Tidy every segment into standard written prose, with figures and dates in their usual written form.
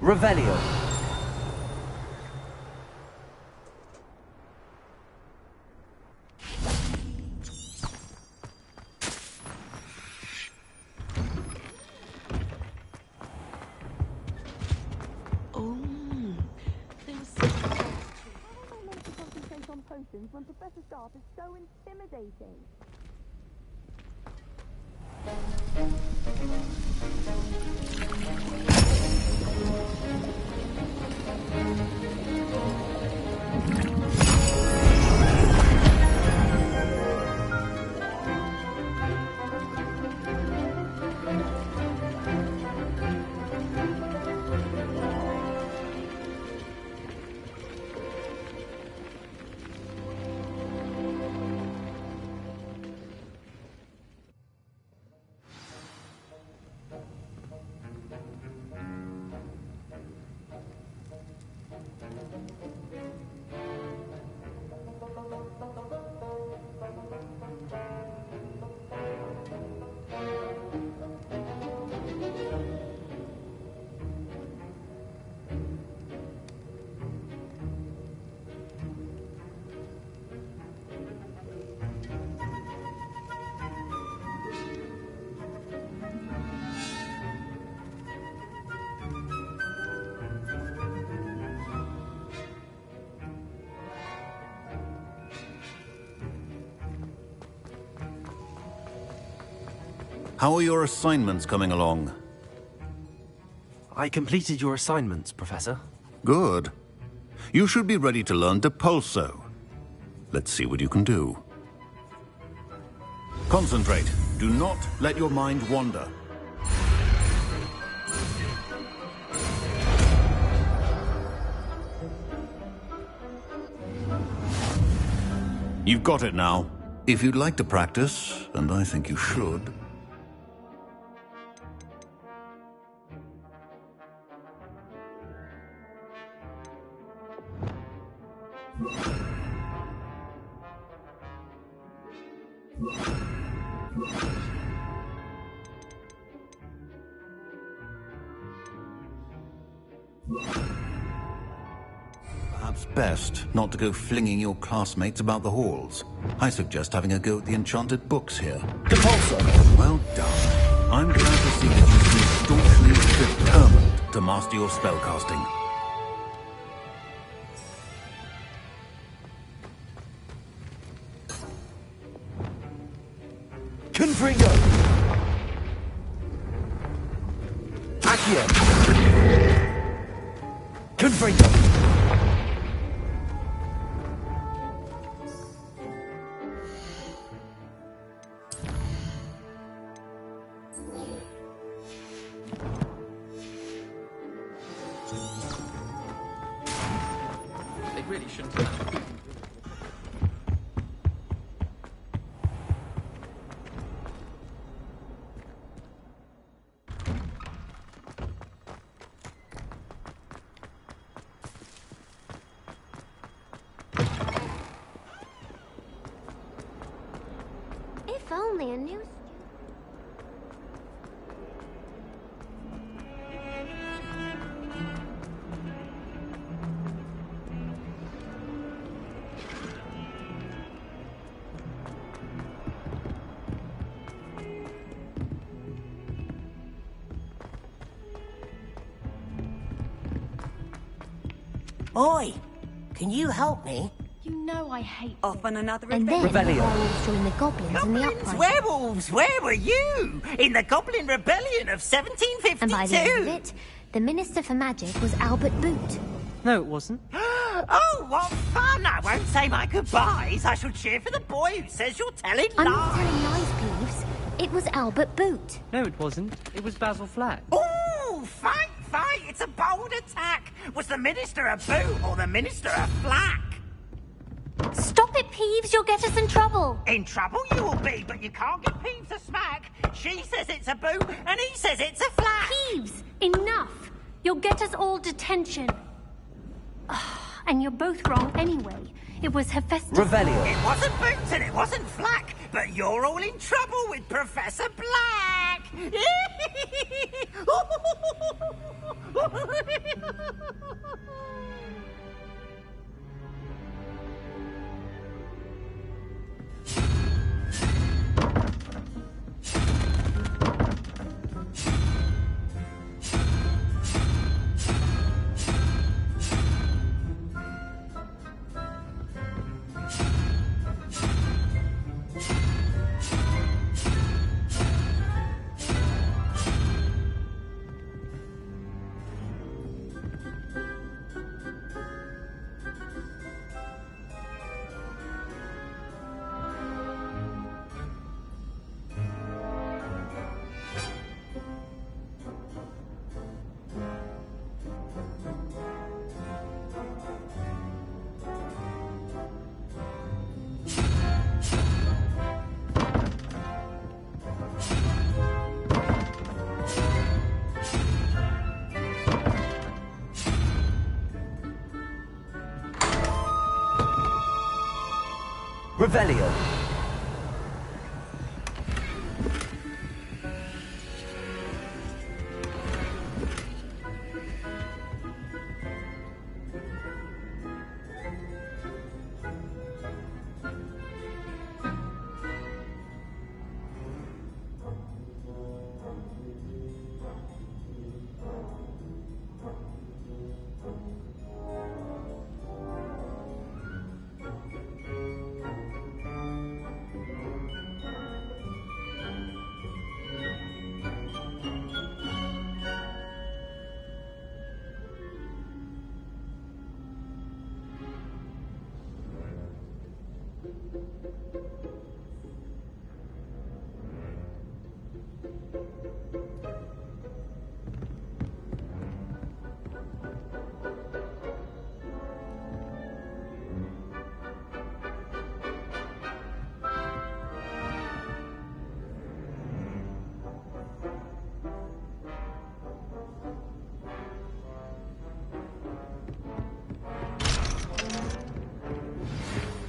Revelio. When Professor Sharp is so intimidating. How are your assignments coming along? I completed your assignments, Professor. Good. You should be ready to learn Depulso. Let's see what you can do. Concentrate. Do not let your mind wander. You've got it now. If you'd like to practice, and I think you should, perhaps best not to go flinging your classmates about the halls. I suggest having a go at the enchanted books here. Depulso! Well done. I'm glad to see that you seem staunchly determined to master your spellcasting. Confringo! Accio! Confringo! They really shouldn't have. If only a new... Oi! Can you help me? You know I hate Off on another And then adventure. the Revelio. werewolves joined the goblins in the Goblins, uprising. werewolves, where were you? In the Goblin Rebellion of And by the end of 1752? it, the Minister for Magic was Albert Boot. No, it wasn't. Oh, what fun! I won't say my goodbyes. I shall cheer for the boy who says you're telling I'm not lies. telling lies, Peeves. It was Albert Boot. No, it wasn't. It was Basil Flack. Ooh, fight, fight! It's a bold attack. Was the Minister a boot or the Minister a flack? Stop it, Peeves. You'll get us in trouble. In trouble you will be, but you can't give Peeves a smack. She says it's a boot, and he says it's a flack. Peeves, enough! You'll get us all detention. And you're both wrong anyway. It was Hephaestus. Revelio. It wasn't boot and it wasn't flack. But you're all in trouble with Professor Black! Revelio.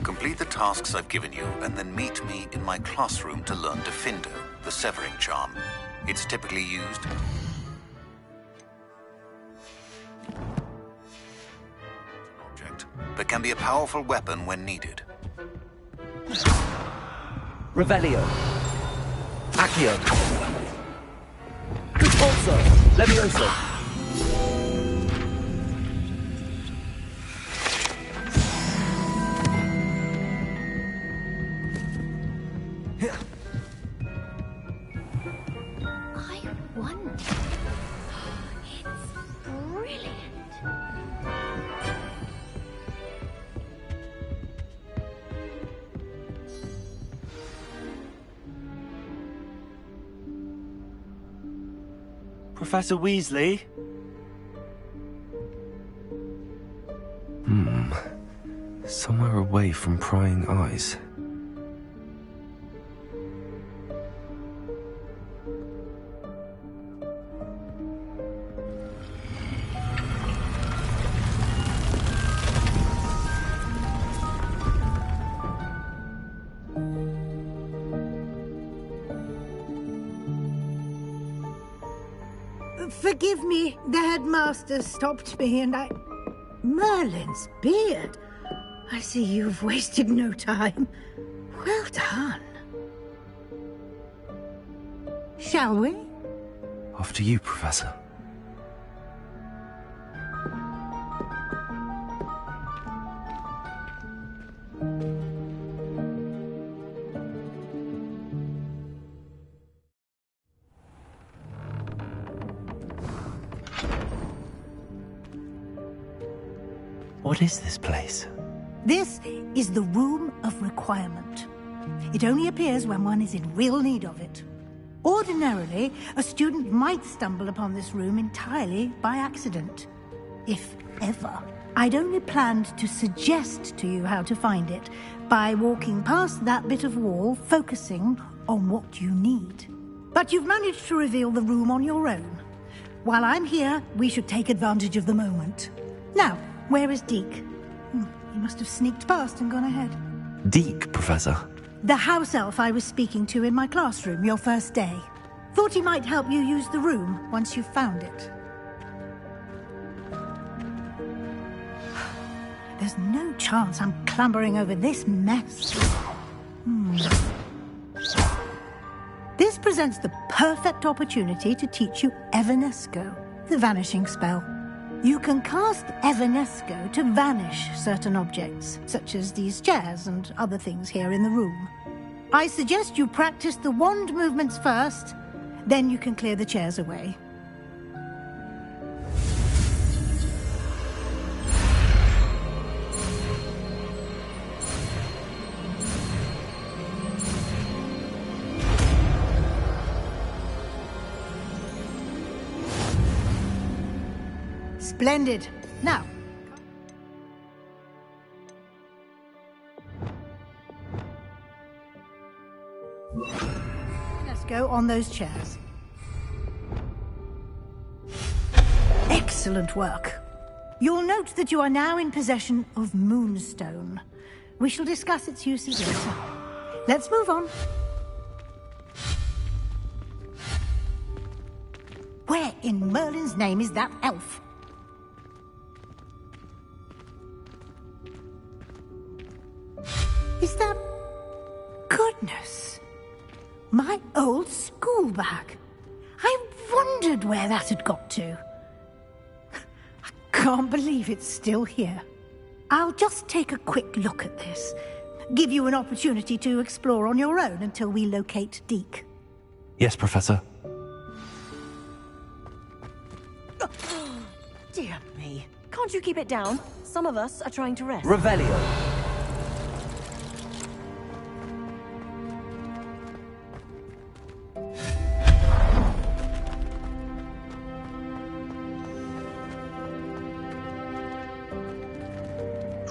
Complete the tasks I've given you, and then meet me in my classroom to learn Defindo, the severing charm. It's typically used object, but can be a powerful weapon when needed. Revelio. Accio. Repulso. Levioso. I wonder. It's brilliant. Professor Weasley? Somewhere away from prying eyes. Forgive me, the headmaster stopped me and I... Merlin's beard. I see you've wasted no time. Well done. Shall we? After you, Professor. What is this place? This is the Room of Requirement. It only appears when one is in real need of it. Ordinarily, a student might stumble upon this room entirely by accident. If ever. I'd only planned to suggest to you how to find it by walking past that bit of wall, focusing on what you need. But you've managed to reveal the room on your own. While I'm here, we should take advantage of the moment. Now, where is Deke? He must have sneaked past and gone ahead. Deke, Professor. The house elf I was speaking to in my classroom your first day. Thought he might help you use the room once you've found it. There's no chance I'm clambering over this mess. This presents the perfect opportunity to teach you Evanesco, the vanishing spell. You can cast Evanesco to vanish certain objects, such as these chairs and other things here in the room. I suggest you practice the wand movements first, then you can clear the chairs away. Splendid. Now, let's go on those chairs. Excellent work. You'll note that you are now in possession of Moonstone. We shall discuss its uses later. Let's move on. Where in Merlin's name is that elf? Is that... Goodness! My old school bag. I wondered where that had got to. I can't believe it's still here. I'll just take a quick look at this. Give you an opportunity to explore on your own until we locate Deke. Yes, Professor. Dear me. Can't you keep it down? Some of us are trying to rest. Revelio.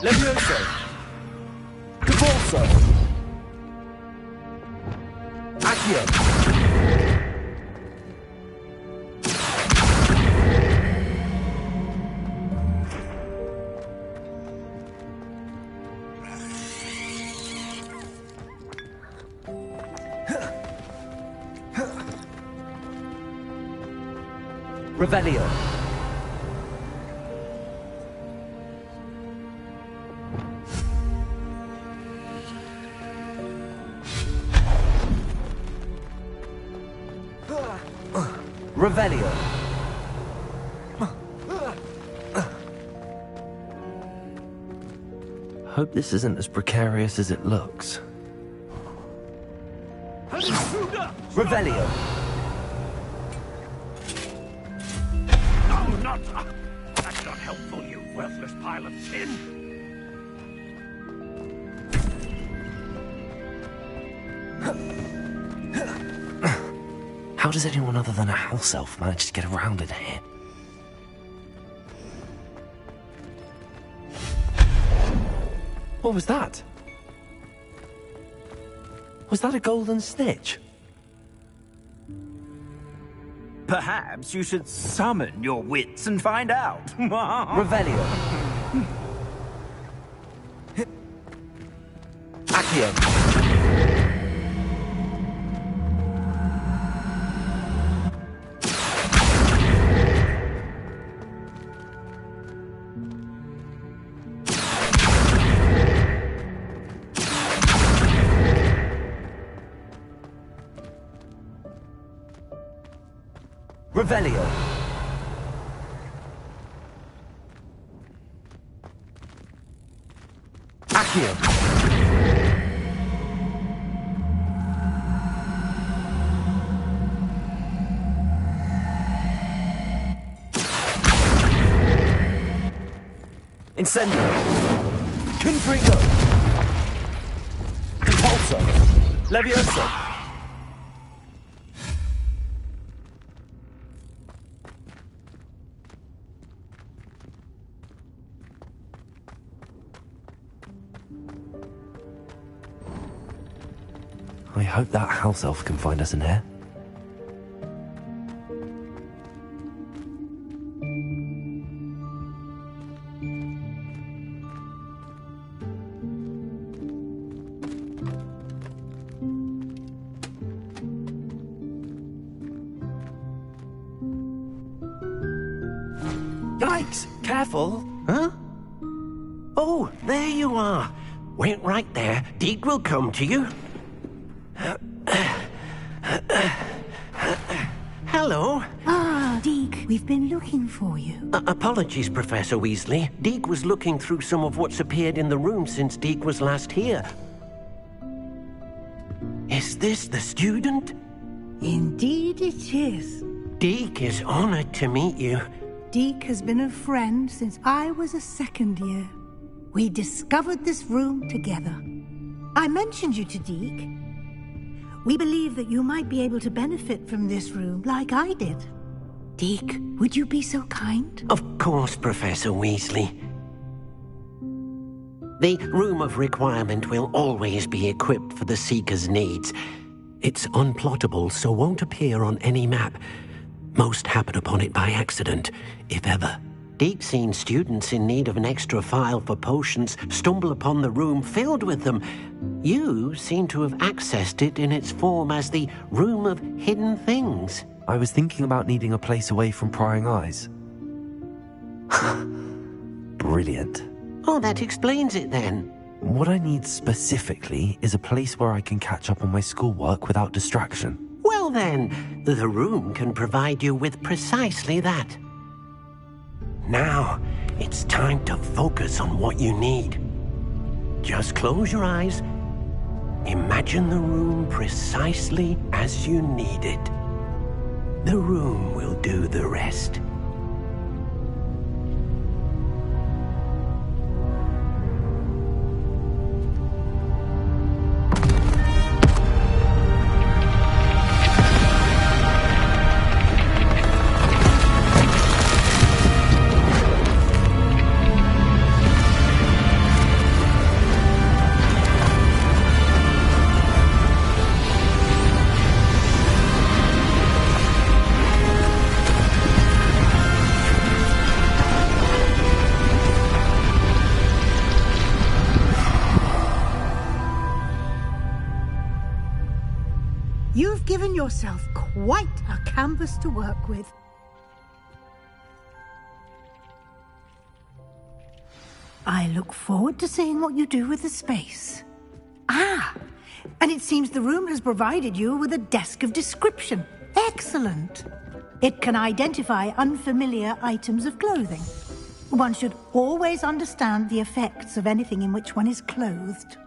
Levioso. Cavalso. Accio. Revelio. Revelio. Hope this isn't as precarious as it looks. Revelio. No, not... That's not helpful, you worthless pile of tin. How does anyone other than a house elf manage to get around in here? What was that? Was that a golden snitch? Perhaps you should summon your wits and find out. Revelio. Accio. Revelio. Accio. Incendio. Confringo. Compulso. Levioso. I hope that house elf can find us in here. Careful. Huh? Oh, there you are. Wait right there. Deke will come to you. Hello. Ah, Deke, we've been looking for you. Apologies, Professor Weasley. Deke was looking through some of what's appeared in the room since Deke was last here. Is this the student? Indeed it is. Deke is honored to meet you. Deke has been a friend since I was a second year. We discovered this room together. I mentioned you to Deke. We believe that you might be able to benefit from this room like I did. Deke, would you be so kind? Of course, Professor Weasley. The Room of Requirement will always be equipped for the Seeker's needs. It's unplottable, so won't appear on any map. Most happen upon it by accident, if ever. Deke's seen students in need of an extra file for potions stumble upon the room filled with them. You seem to have accessed it in its form as the Room of Hidden Things. I was thinking about needing a place away from prying eyes. Brilliant. Oh, that explains it then. What I need specifically is a place where I can catch up on my schoolwork without distraction. Well then, the room can provide you with precisely that. Now, it's time to focus on what you need. Just close your eyes. Imagine the room precisely as you need it. The room will do the rest. You've given yourself quite a canvas to work with. I look forward to seeing what you do with the space. Ah, and it seems the room has provided you with a desk of description. Excellent. It can identify unfamiliar items of clothing. One should always understand the effects of anything in which one is clothed.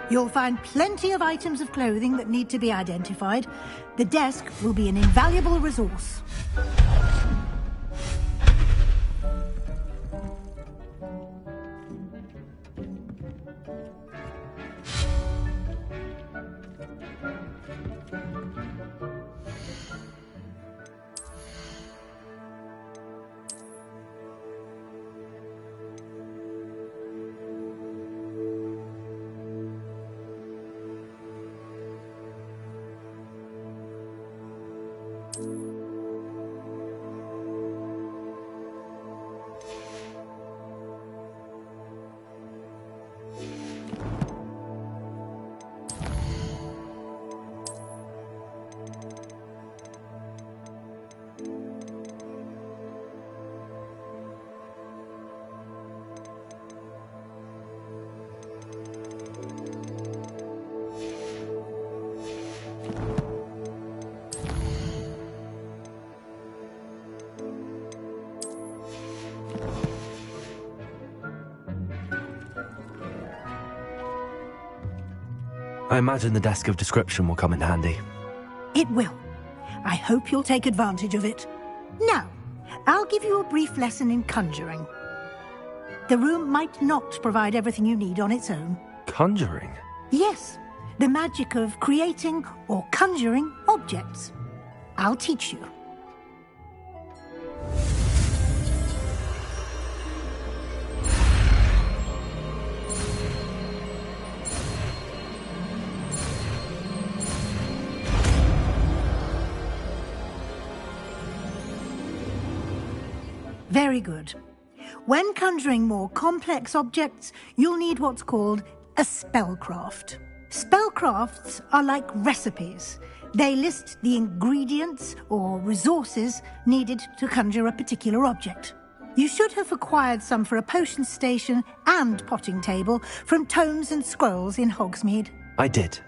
You'll find plenty of items of clothing that need to be identified. The desk will be an invaluable resource. I imagine the desk of description will come in handy. It will. I hope you'll take advantage of it. Now, I'll give you a brief lesson in conjuring. The room might not provide everything you need on its own. Conjuring? Yes, the magic of creating or conjuring objects. I'll teach you. Very good. When conjuring more complex objects, you'll need what's called a spellcraft. Spellcrafts are like recipes. They list the ingredients or resources needed to conjure a particular object. You should have acquired some for a potion station and potting table from tomes and scrolls in Hogsmeade. I did.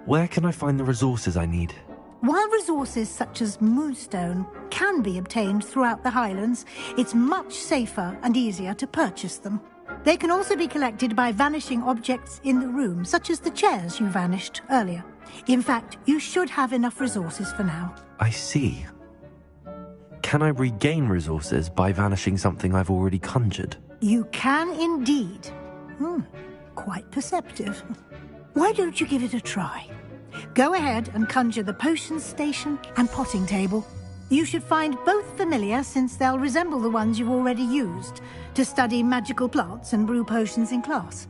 Where can I find the resources I need? While resources such as moonstone can be obtained throughout the Highlands, it's much safer and easier to purchase them. They can also be collected by vanishing objects in the room, such as the chairs you vanished earlier. In fact, you should have enough resources for now. I see. Can I regain resources by vanishing something I've already conjured? You can indeed. Quite perceptive. Why don't you give it a try? Go ahead and conjure the potion station and potting table. You should find both familiar, since they'll resemble the ones you've already used to study magical plants and brew potions in class.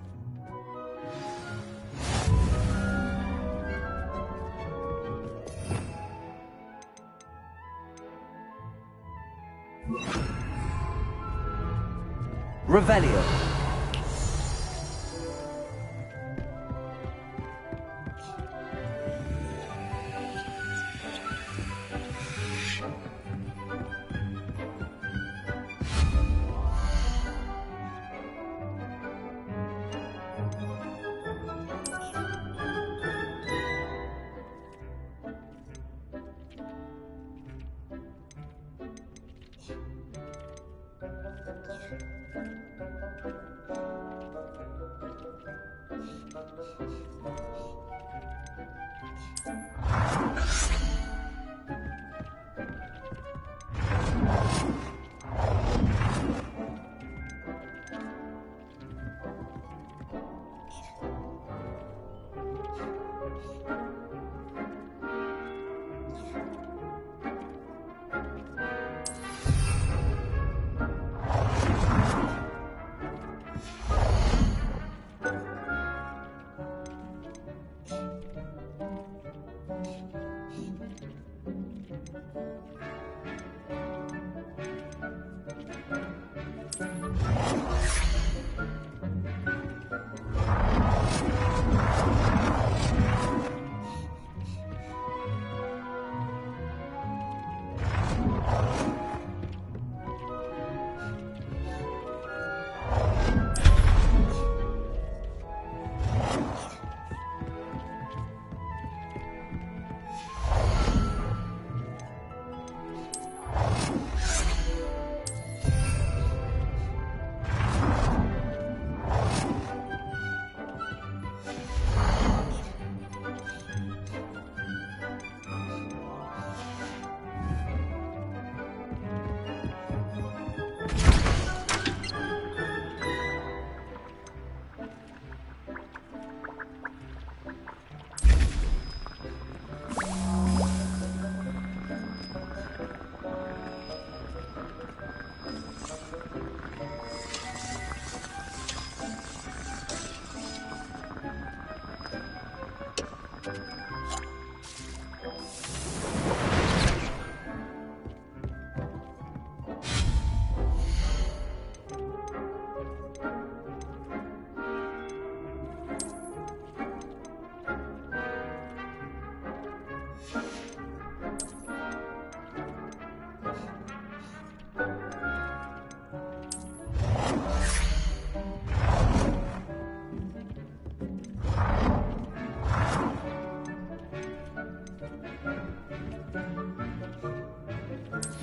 Revelio.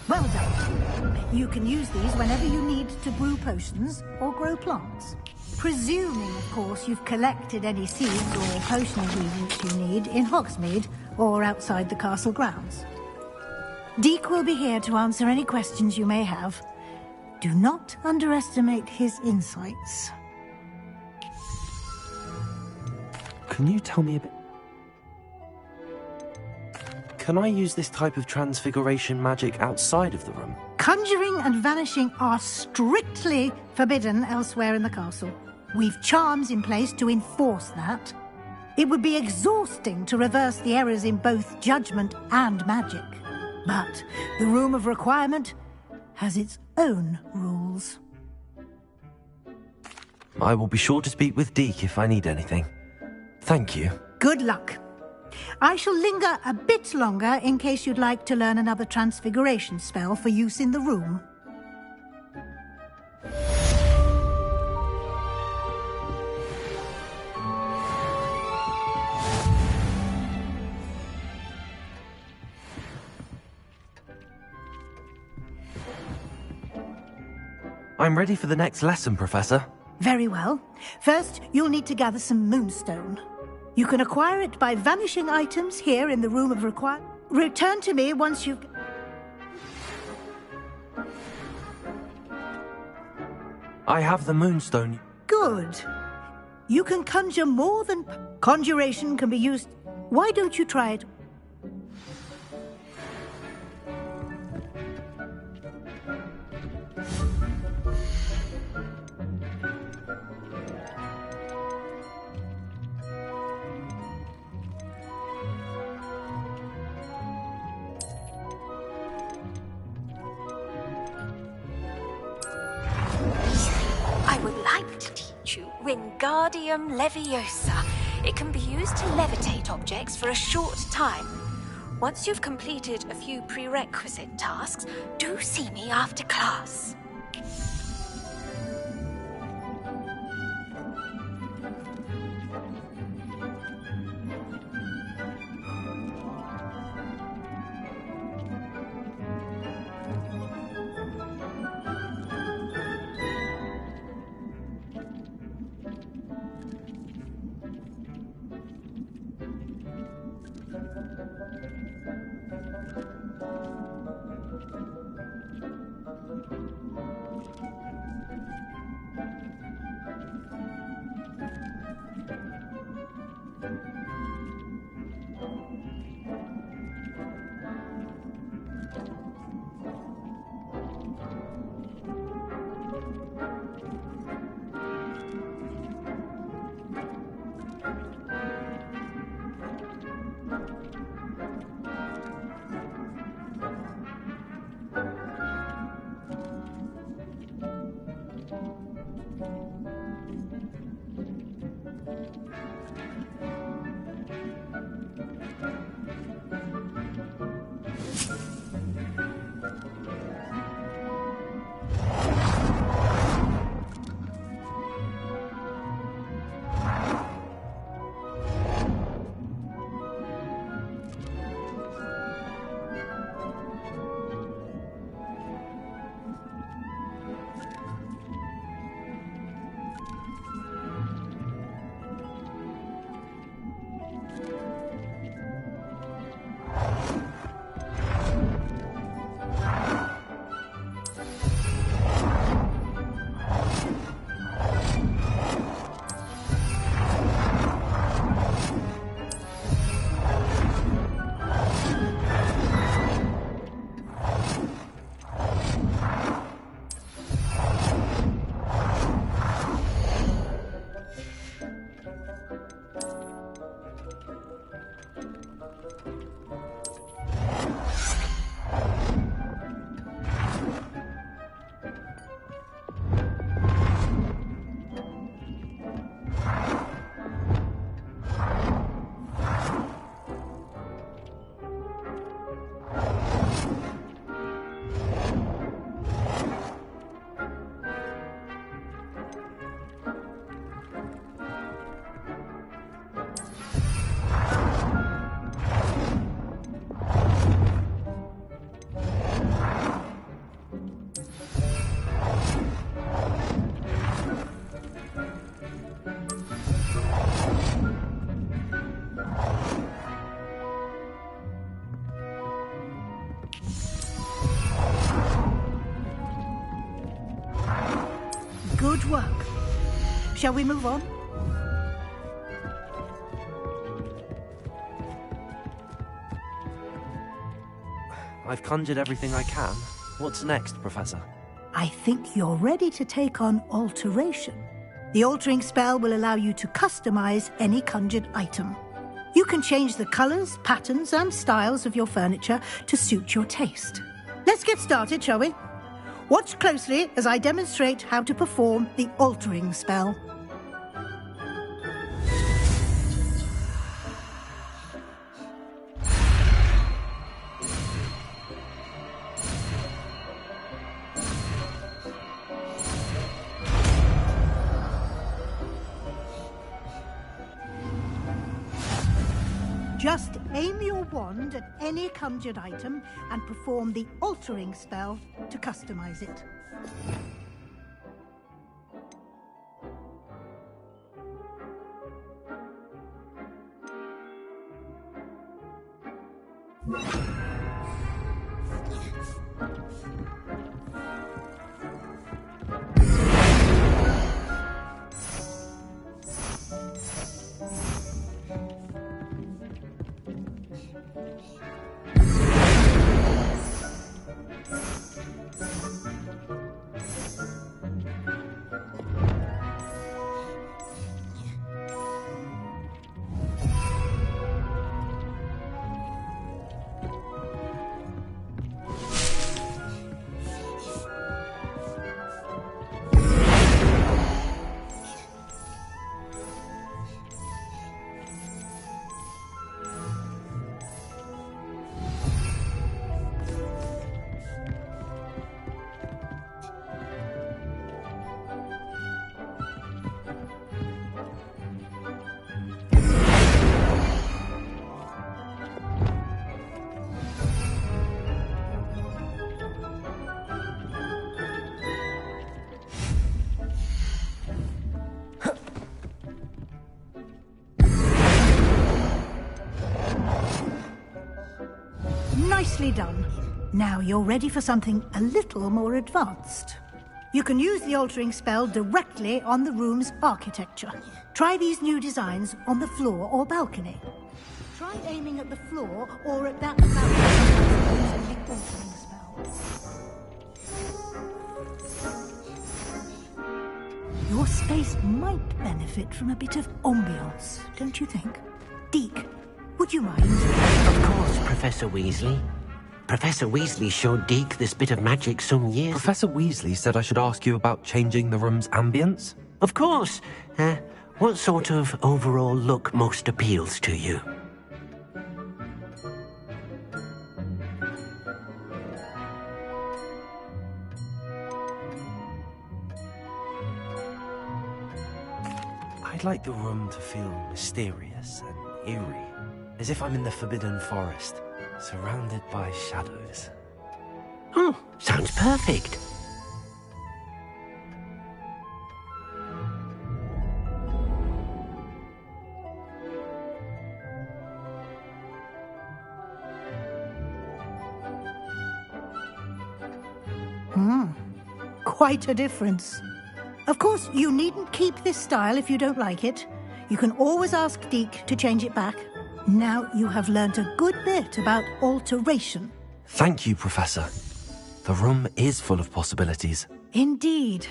Well done. You can use these whenever you need to brew potions or grow plants. Presuming, of course, you've collected any seeds or potion ingredients you need in Hogsmeade or outside the castle grounds. Deek will be here to answer any questions you may have. Do not underestimate his insights. Can you tell me a bit? Can I use this type of transfiguration magic outside of the room? Conjuring and vanishing are strictly forbidden elsewhere in the castle. We've charms in place to enforce that. It would be exhausting to reverse the errors in both judgment and magic. But the Room of Requirement has its own rules. I will be sure to speak with Deke if I need anything. Thank you. Good luck. I shall linger a bit longer in case you'd like to learn another transfiguration spell for use in the room. I'm ready for the next lesson, Professor. Very well. First, you'll need to gather some moonstone. You can acquire it by vanishing items here in the room of require. Return to me once you've... I have the moonstone. Good. You can conjure more than... Conjuration can be used... Why don't you try it? Wingardium Leviosa. It can be used to levitate objects for a short time. Once you've completed a few prerequisite tasks, do see me after class. Good work. Shall we move on? I've conjured everything I can. What's next, Professor? I think you're ready to take on alteration. The altering spell will allow you to customize any conjured item. You can change the colors, patterns, and styles of your furniture to suit your taste. Let's get started, shall we? Watch closely as I demonstrate how to perform the altering spell. Just aim your wand at any conjured item and perform the altering spell to customize it. Nicely done. Now you're ready for something a little more advanced. You can use the altering spell directly on the room's architecture. Try these new designs on the floor or balcony. Try aiming at the floor or at that balcony using the altering spell. Your space might benefit from a bit of ambiance, don't you think? Deke, would you mind? Of course, Professor Weasley. Professor Weasley showed Deke this bit of magic some years... Professor Weasley said I should ask you about changing the room's ambience? Of course. What sort of overall look most appeals to you? I'd like the room to feel mysterious and eerie, as if I'm in the Forbidden Forest, surrounded by shadows. Oh, sounds perfect. Quite a difference. Of course, you needn't keep this style if you don't like it. You can always ask Deke to change it back. Now you have learnt a good bit about alteration. Thank you, Professor. The room is full of possibilities. Indeed.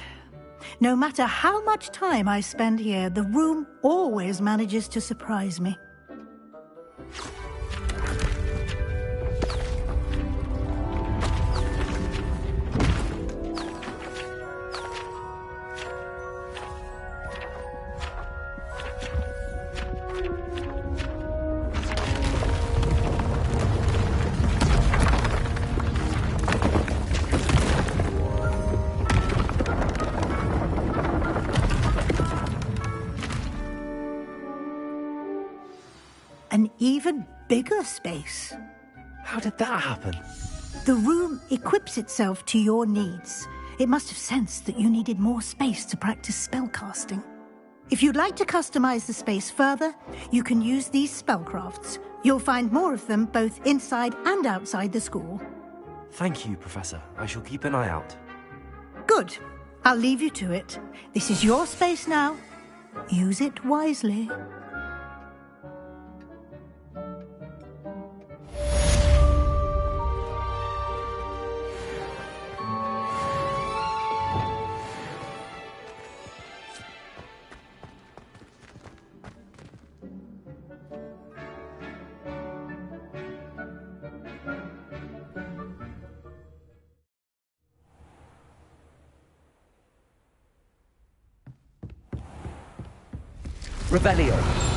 No matter how much time I spend here, the room always manages to surprise me. An even bigger space. How did that happen? The room equips itself to your needs. It must have sensed that you needed more space to practice spellcasting. If you'd like to customize the space further, you can use these spellcrafts. You'll find more of them both inside and outside the school. Thank you, Professor. I shall keep an eye out. Good. I'll leave you to it. This is your space now. Use it wisely. Revelio.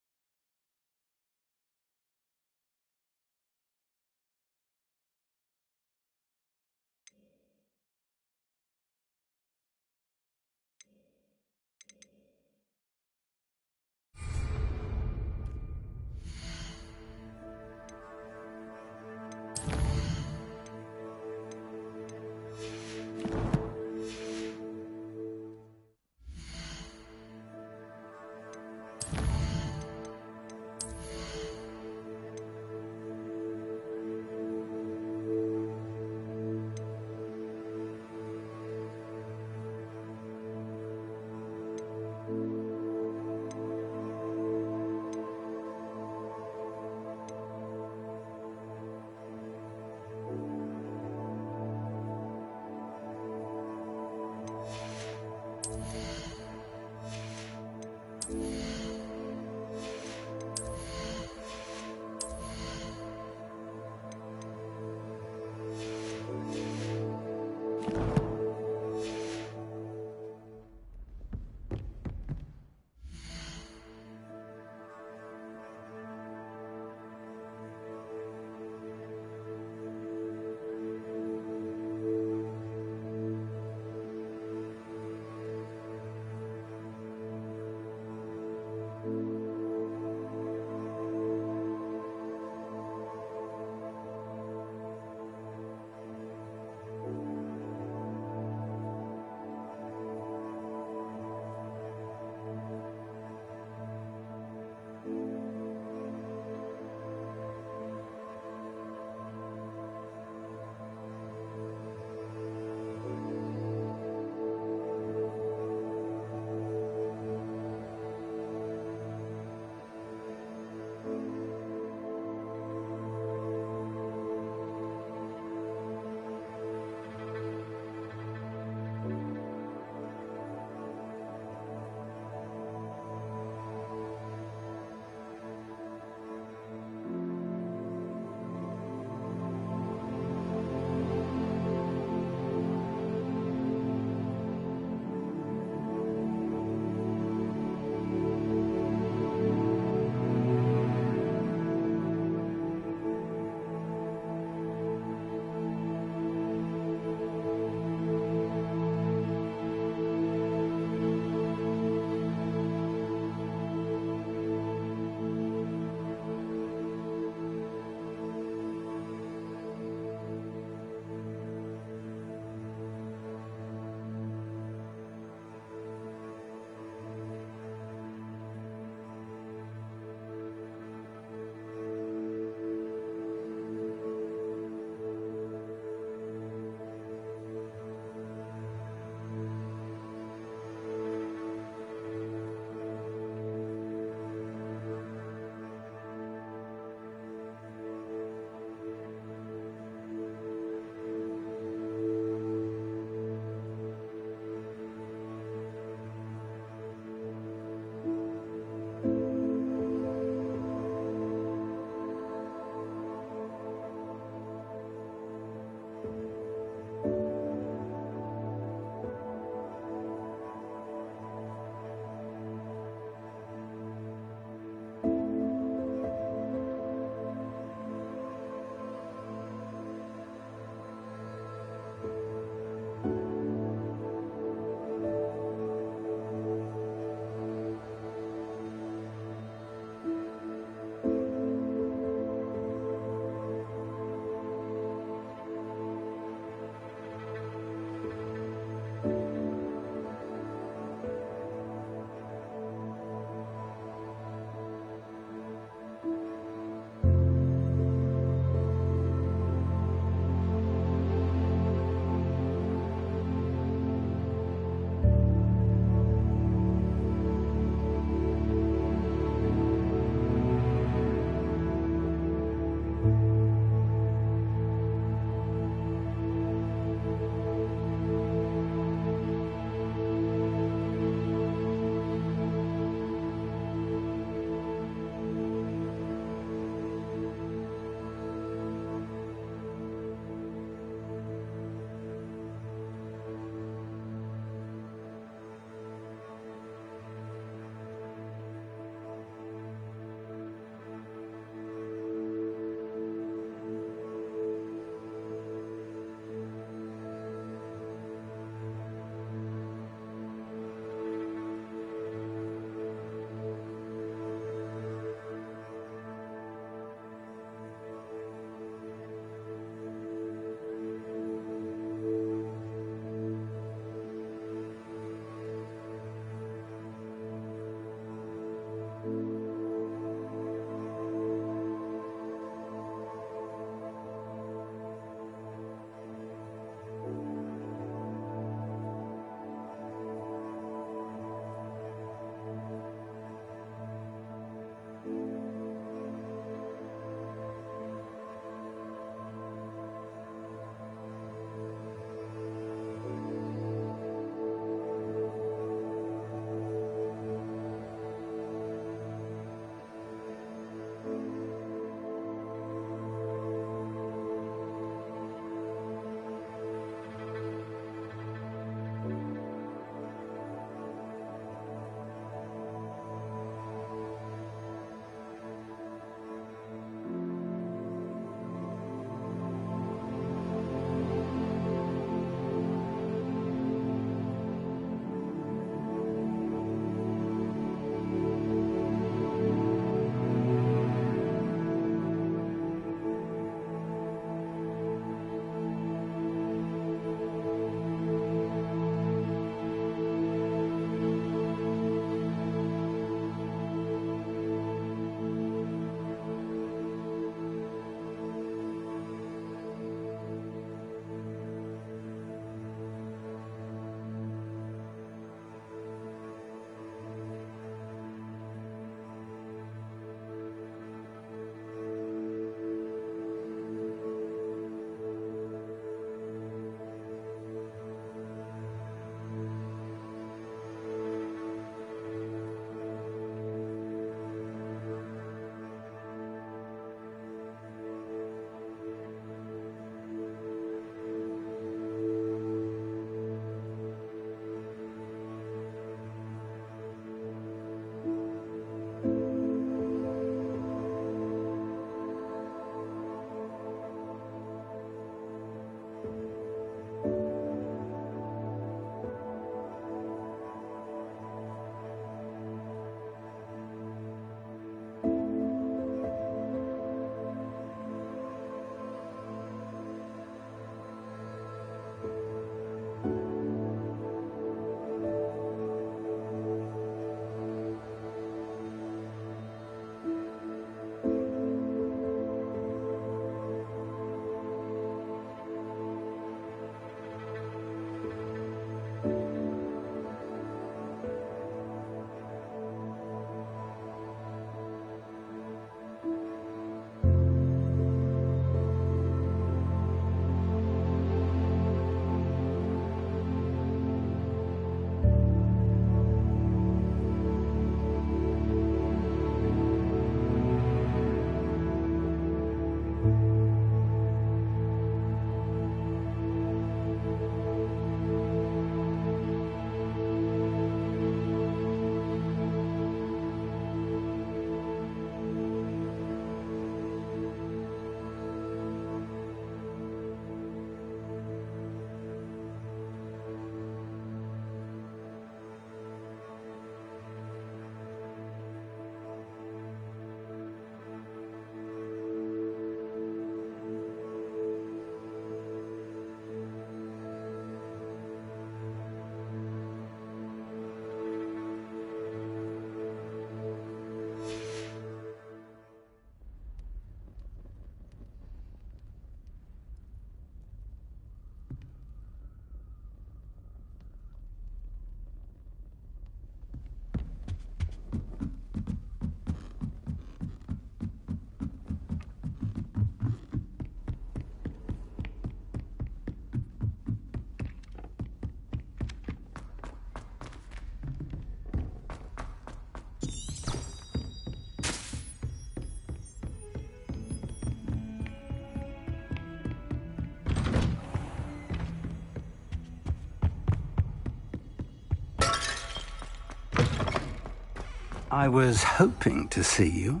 I was hoping to see you.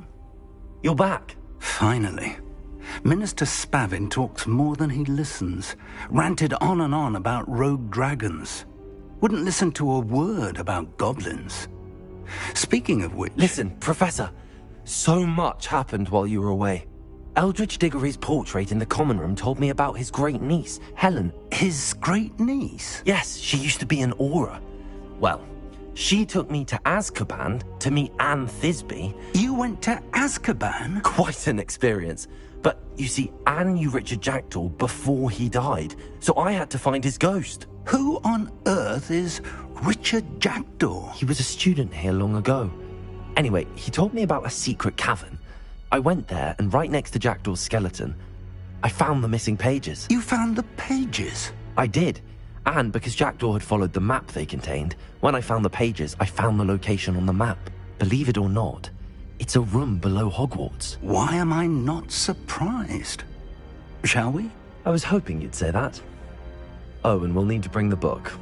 You're back. Finally. Minister Spavin talks more than he listens. Ranted on and on about rogue dragons. Wouldn't listen to a word about goblins. Speaking of which... Listen, Professor. So much happened while you were away. Eldridge Diggory's portrait in the common room told me about his great niece, Helen. His great niece? Yes, she used to be an Auror. Well, she took me to Azkaban to meet Anne Thisbe. You went to Azkaban? Quite an experience. But, you see, Anne knew Richard Jackdaw before he died, so I had to find his ghost. Who on earth is Richard Jackdaw? He was a student here long ago. Anyway, he told me about a secret cavern. I went there, and right next to Jackdaw's skeleton, I found the missing pages. You found the pages? I did. And because Jackdaw had followed the map they contained, when I found the pages, I found the location on the map. Believe it or not, it's a room below Hogwarts. Why am I not surprised? Shall we? I was hoping you'd say that. Oh, and we'll need to bring the book.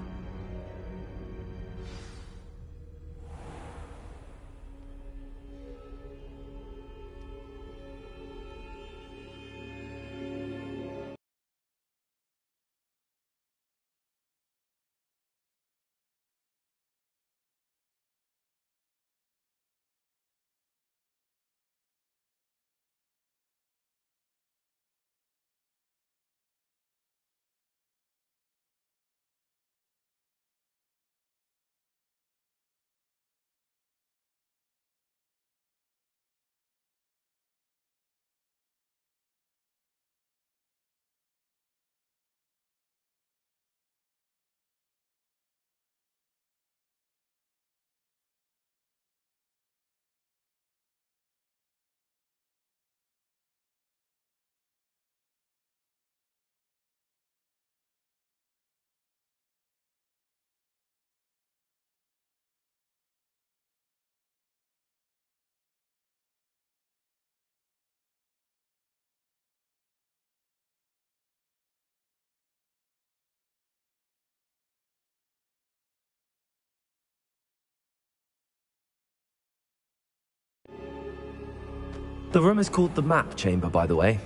The room is called the Map Chamber, by the way.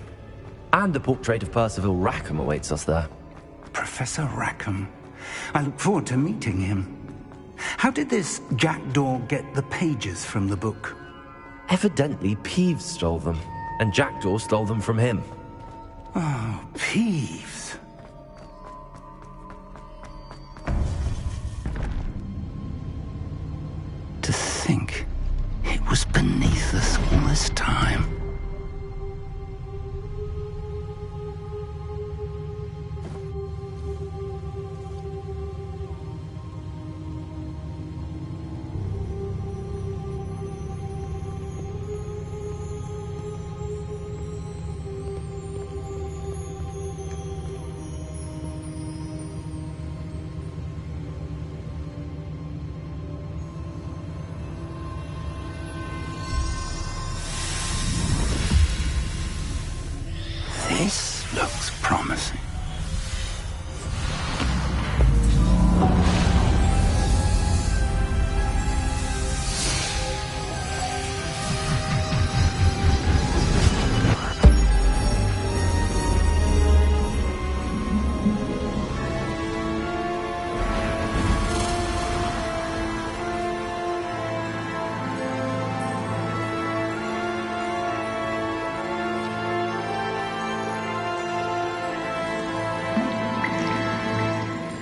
And a portrait of Percival Rackham awaits us there. Professor Rackham. I look forward to meeting him. How did this Jackdaw get the pages from the book? Evidently, Peeves stole them, and Jackdaw stole them from him. Oh, Peeves. To think it was beneath us all this time. This looks promising.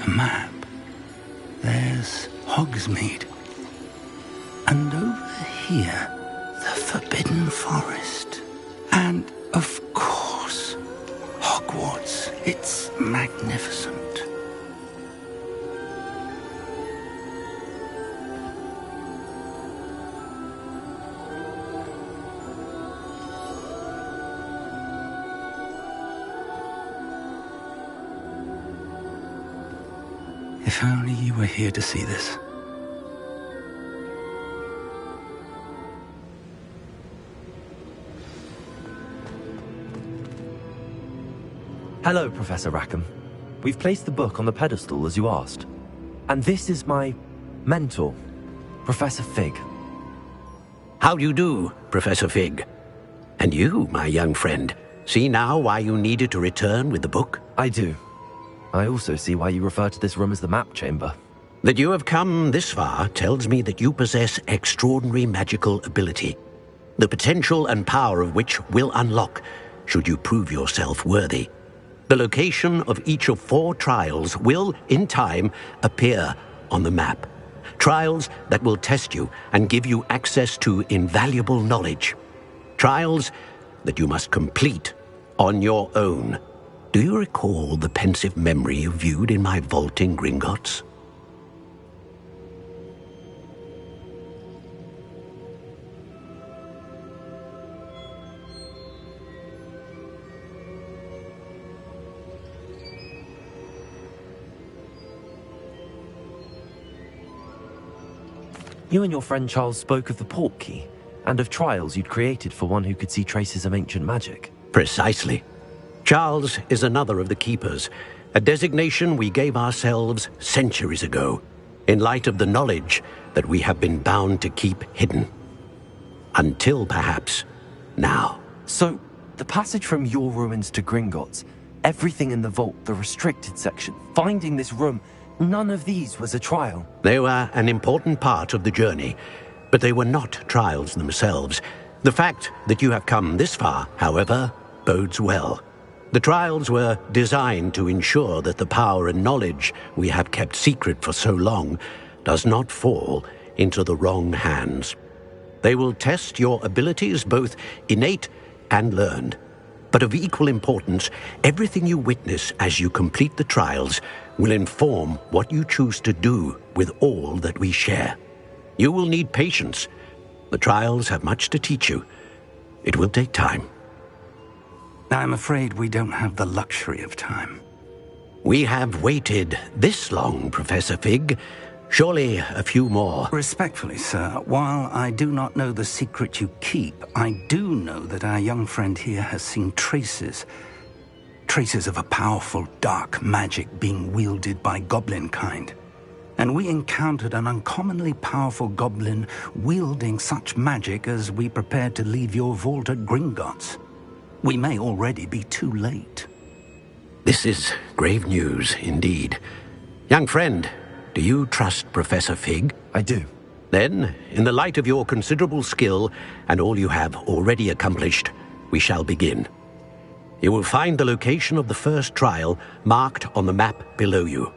Map. There's Hogsmeade. And over here, the Forbidden Forest. And, of course, Hogwarts. It's magnificent. If only you were here to see this. Hello, Professor Rackham. We've placed the book on the pedestal as you asked. And this is my mentor, Professor Fig. How do you do, Professor Fig? And you, my young friend, see now why you needed to return with the book? I do. I also see why you refer to this room as the map chamber. That you have come this far tells me that you possess extraordinary magical ability, the potential and power of which will unlock should you prove yourself worthy. The location of each of 4 trials will, in time, appear on the map. Trials that will test you and give you access to invaluable knowledge. Trials that you must complete on your own. Do you recall the pensive memory you viewed in my vault in Gringotts? You and your friend Charles spoke of the port key, and of trials you'd created for one who could see traces of ancient magic. Precisely. Charles is another of the keepers, a designation we gave ourselves centuries ago, in light of the knowledge that we have been bound to keep hidden. Until, perhaps, now. So, the passage from your ruins to Gringotts, everything in the vault, the restricted section, finding this room, none of these was a trial. They were an important part of the journey, but they were not trials themselves. The fact that you have come this far, however, bodes well. The trials were designed to ensure that the power and knowledge we have kept secret for so long does not fall into the wrong hands. They will test your abilities, both innate and learned. But of equal importance, everything you witness as you complete the trials will inform what you choose to do with all that we share. You will need patience. The trials have much to teach you. It will take time. I'm afraid we don't have the luxury of time. We have waited this long, Professor Fig. Surely a few more. Respectfully, sir, while I do not know the secret you keep, I do know that our young friend here has seen traces of a powerful dark magic being wielded by goblin kind. And we encountered an uncommonly powerful goblin wielding such magic as we prepared to leave your vault at Gringotts. We may already be too late. This is grave news, indeed. Young friend, do you trust Professor Fig? I do. Then, in the light of your considerable skill and all you have already accomplished, we shall begin. You will find the location of the first trial marked on the map below you.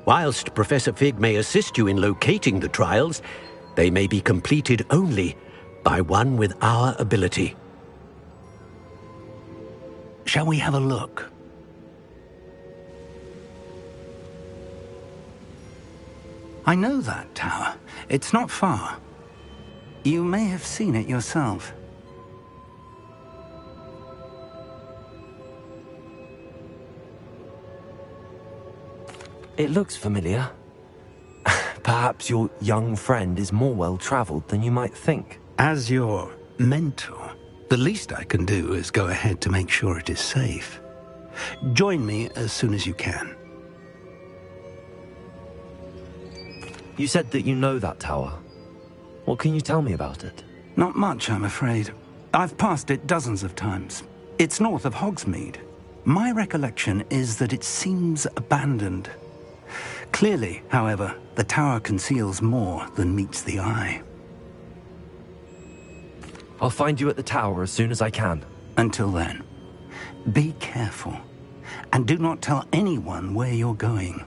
Whilst Professor Fig may assist you in locating the trials, they may be completed only by one with our ability. Shall we have a look? I know that tower. It's not far. You may have seen it yourself. It looks familiar. Perhaps your young friend is more well-traveled than you might think. As your mentor, the least I can do is go ahead to make sure it is safe. Join me as soon as you can. You said that you know that tower. What can you tell me about it? Not much, I'm afraid. I've passed it dozens of times. It's north of Hogsmeade. My recollection is that it seems abandoned. Clearly, however, the tower conceals more than meets the eye. I'll find you at the tower as soon as I can. Until then, be careful, and do not tell anyone where you're going.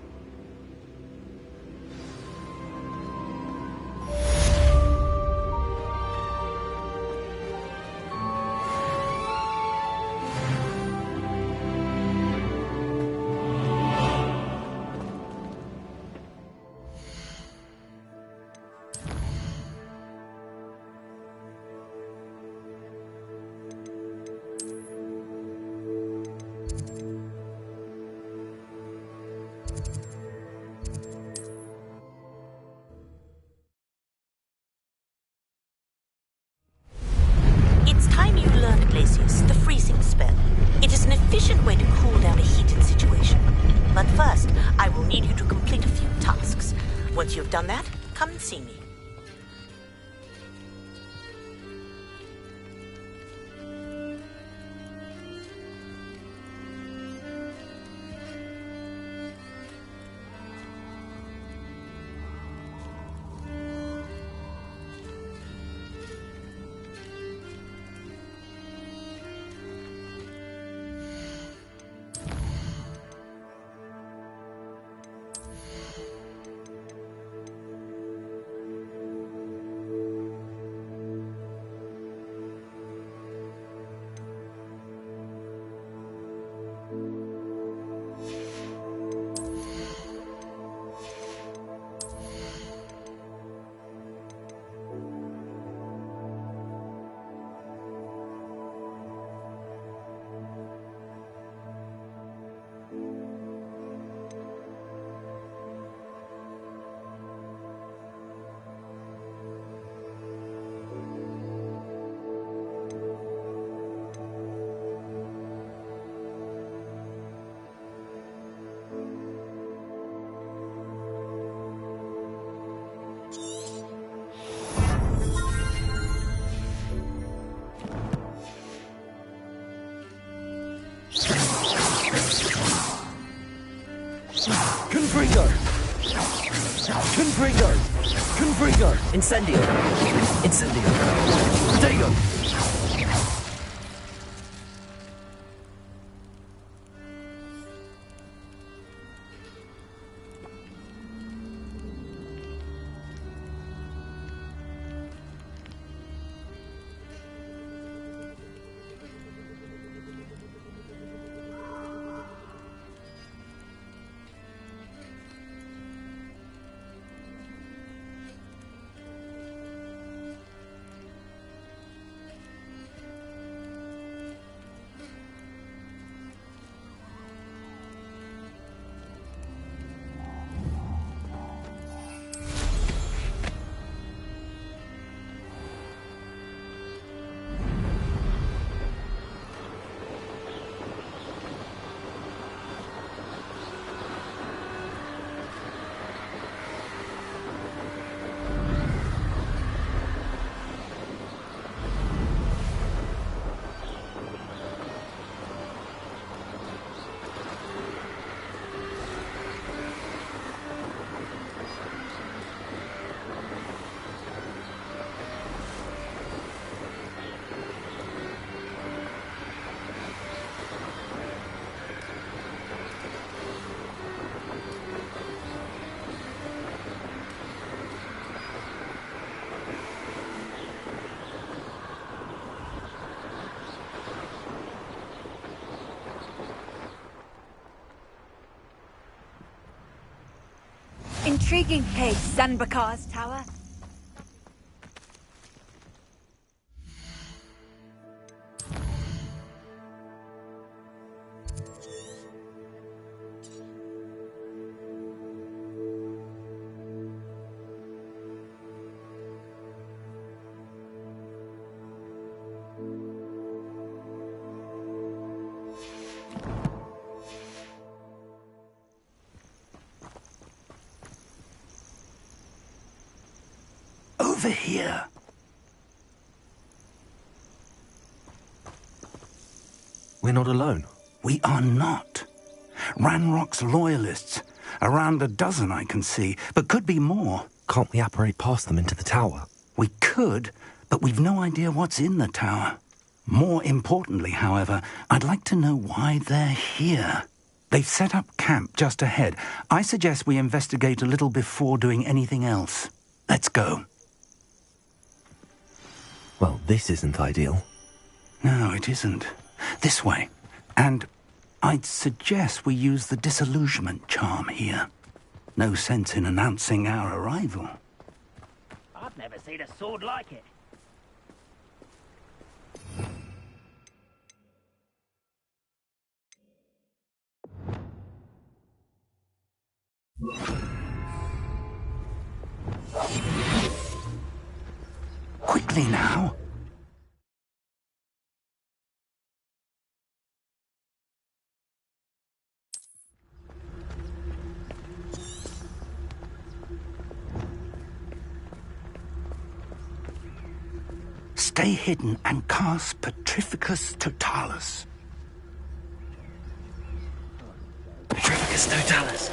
It's time you learned, Glacius, the freezing spell. It is an efficient way to cool down a heated situation. But first, I will need you to complete a few tasks. Once you've done that, come and see me. Confringo! Confringo! Incendio! Incendio! Protego! Intriguing case, Zanbakar's tower. Over here. We're not alone. We are not. Ranrock's loyalists. Around a dozen I can see, but could be more. Can't we apparate past them into the tower? We could, but we've no idea what's in the tower. More importantly, however, I'd like to know why they're here. They've set up camp just ahead. I suggest we investigate a little before doing anything else. Let's go. Well, this isn't ideal. No, it isn't. This way. And I'd suggest we use the disillusionment charm here. No sense in announcing our arrival. I've never seen a sword like it. Quickly now. Stay hidden and cast Petrificus Totalis. Petrificus Totalis.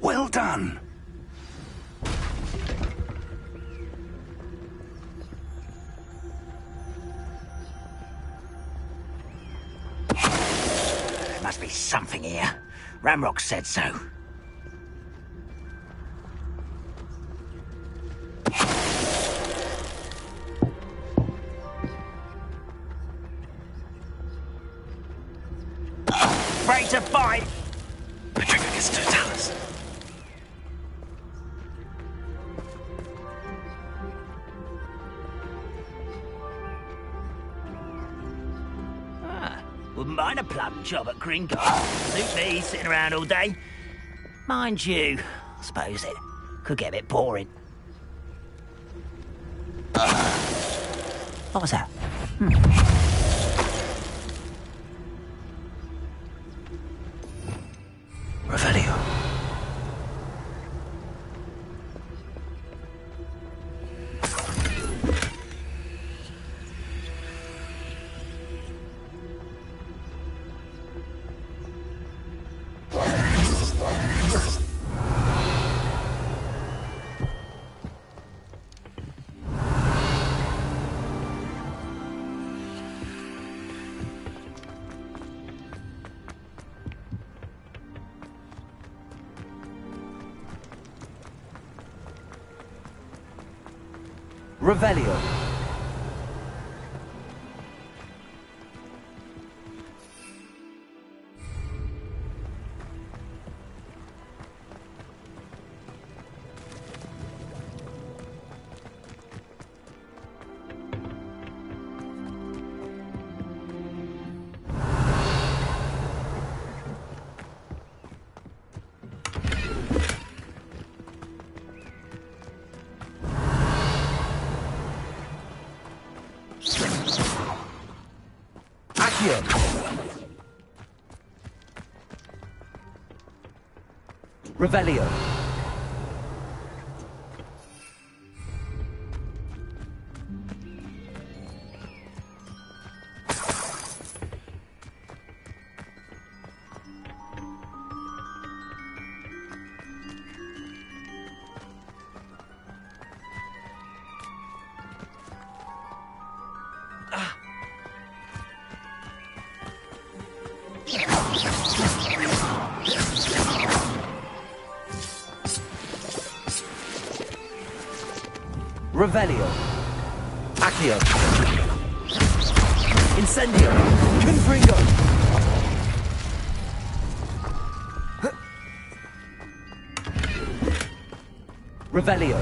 Well done. There must be something here. Ramrock said so. Ready to fight! Petrificus Totalis. Wouldn't mind a plum job at Gringo. Suit me, sitting around all day. Mind you, I suppose it could get a bit boring. What was that? Revelio. Revelio. Revelio. Revelio. Accio. Incendio. Confringo. Revelio.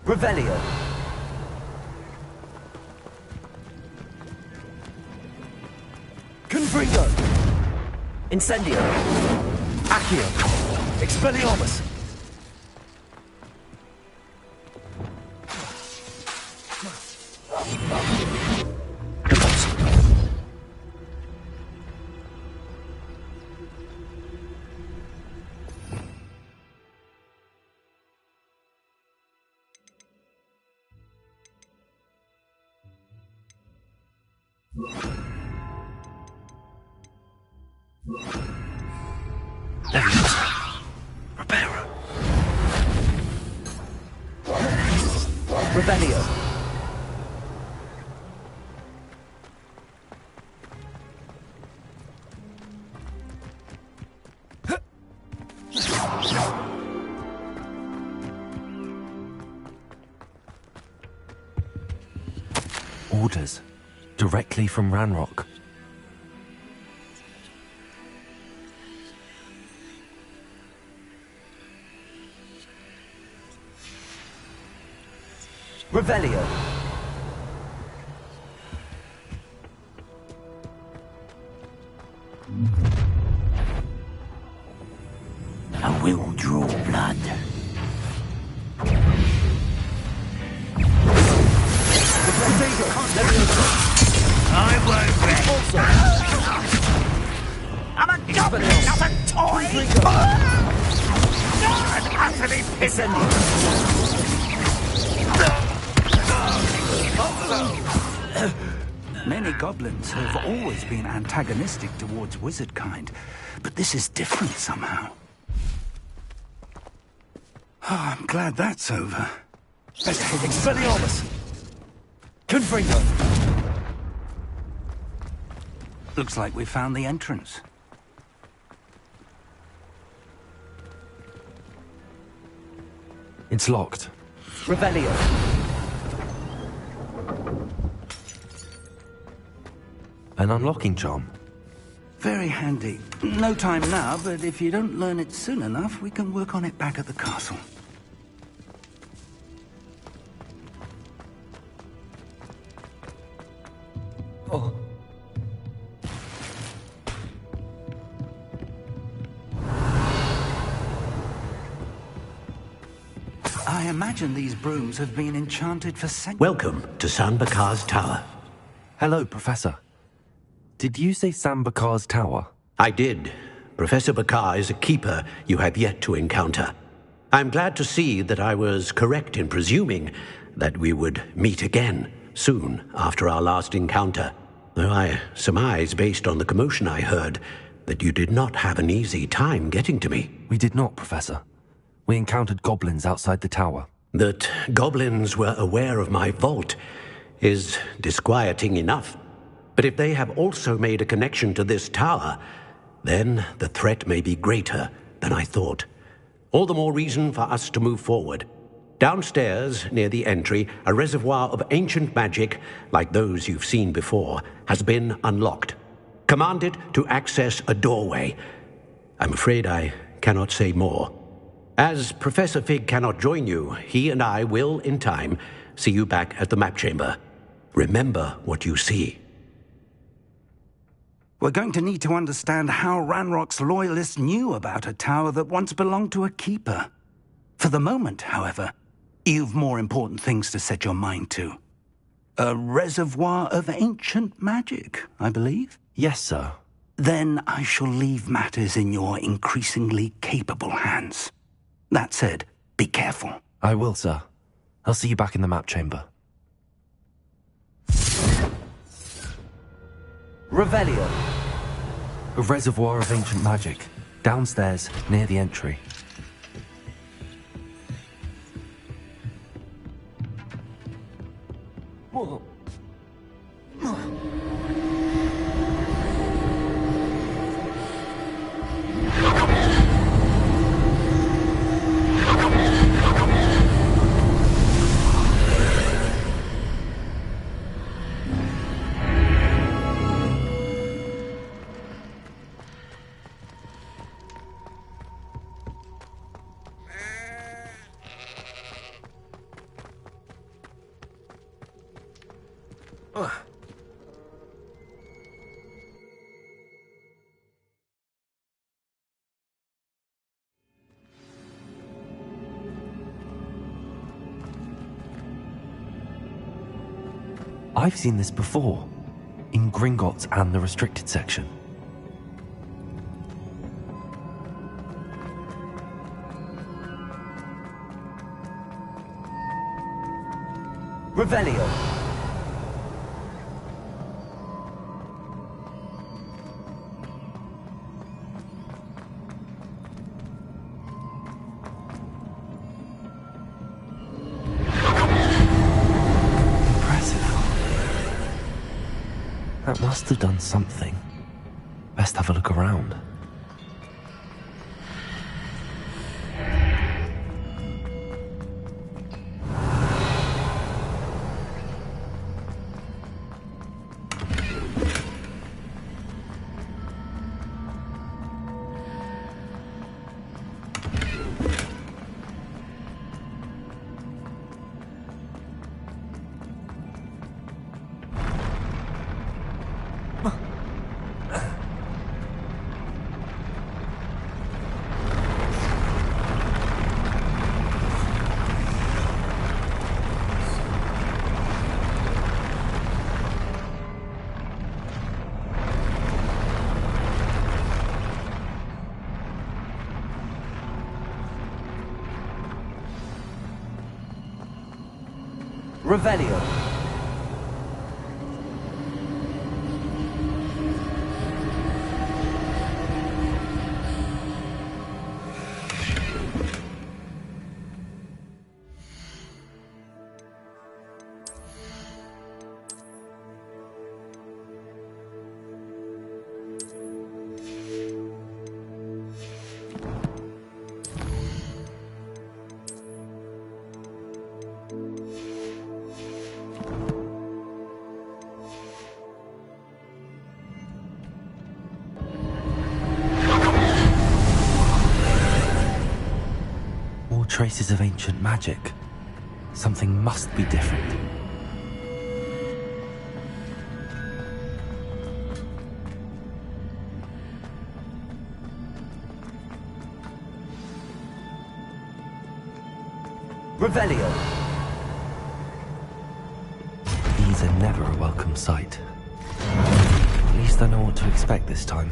Revelio. Confringo. Incendio. Accio. Expelliarmus. Revelio. Orders. Directly from Ranrock. Revelio. I will draw blood. I won't rest. I'm a goblin, not a toy! I'm utterly pissing. Many goblins have always been antagonistic towards wizard kind, but this is different somehow. Oh, I'm glad that's over. Expelliarmus. Confringo. Looks like we found the entrance. It's locked. Revelio. An unlocking charm. Very handy. No time now, but if you don't learn it soon enough, we can work on it back at the castle. Oh. I imagine these brooms have been enchanted for centuries. Welcome to San Bakar's Tower. Hello, Professor. Did you say San Bakar's Tower? I did. Professor Bakar is a keeper you have yet to encounter. I'm glad to see that I was correct in presuming that we would meet again soon after our last encounter, though I surmise, based on the commotion I heard, that you did not have an easy time getting to me. We did not, Professor. We encountered goblins outside the tower. That goblins were aware of my vault is disquieting enough. But if they have also made a connection to this tower, then the threat may be greater than I thought. All the more reason for us to move forward. Downstairs, near the entry, a reservoir of ancient magic, like those you've seen before, has been unlocked. Commanded to access a doorway. I'm afraid I cannot say more. As Professor Fig cannot join you, he and I will, in time, see you back at the map chamber. Remember what you see. We're going to need to understand how Ranrock's loyalists knew about a tower that once belonged to a keeper. For the moment, however, you've more important things to set your mind to. A reservoir of ancient magic, I believe? Yes, sir. Then I shall leave matters in your increasingly capable hands. That said, be careful. I will, sir. I'll see you back in the map chamber. Revelio. A reservoir of ancient magic. Downstairs, near the entry. I've seen this before, in Gringotts and the restricted section. Revelio. That must have done something. Best have a look around. Revelio. traces of ancient magic. Something must be different. Revelio. These are never a welcome sight. At least I know what to expect this time.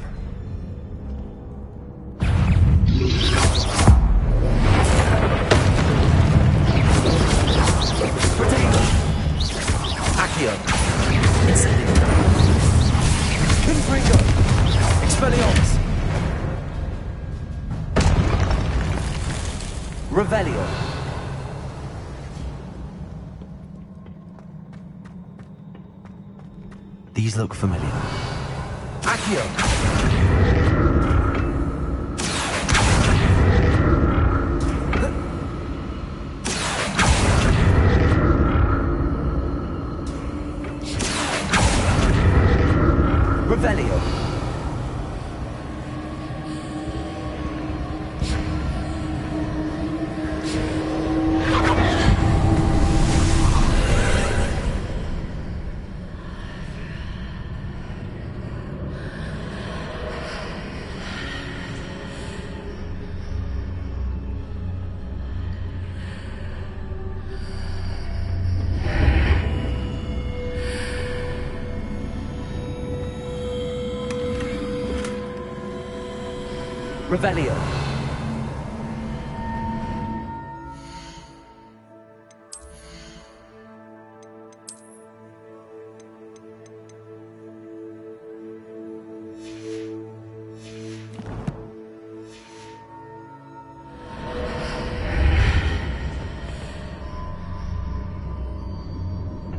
Accio. Incendio. Confringo. Expelliarmus. Revelio. These look familiar. Accio. Revelio. Revelio.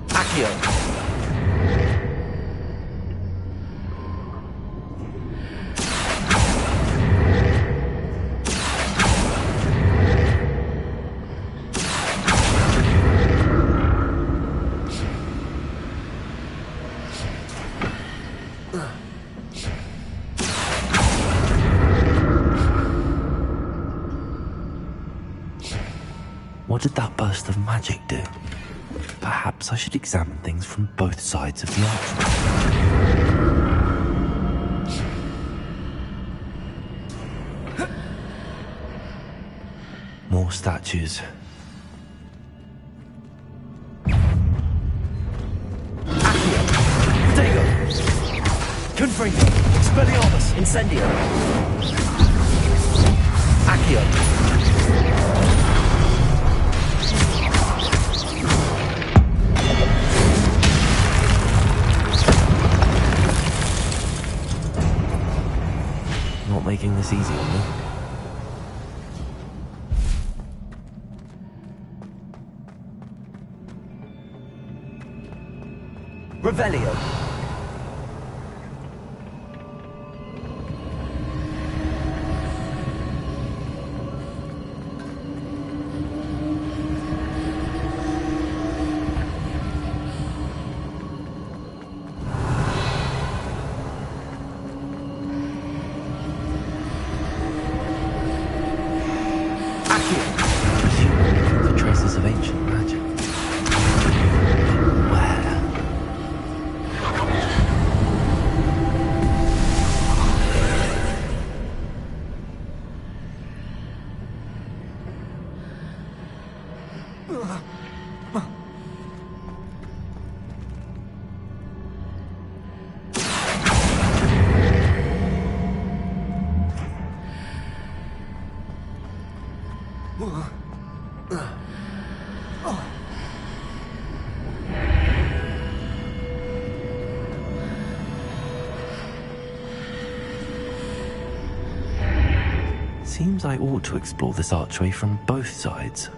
Accio. What did that burst of magic do? Perhaps I should examine things from both sides of the archway. More statues. Accio. Protego. Confringo. Expelliarmus. Incendio. Accio. Not making this easy on me. Revelio. The traces of ancient magic. Where? Seems I ought to explore this archway from both sides.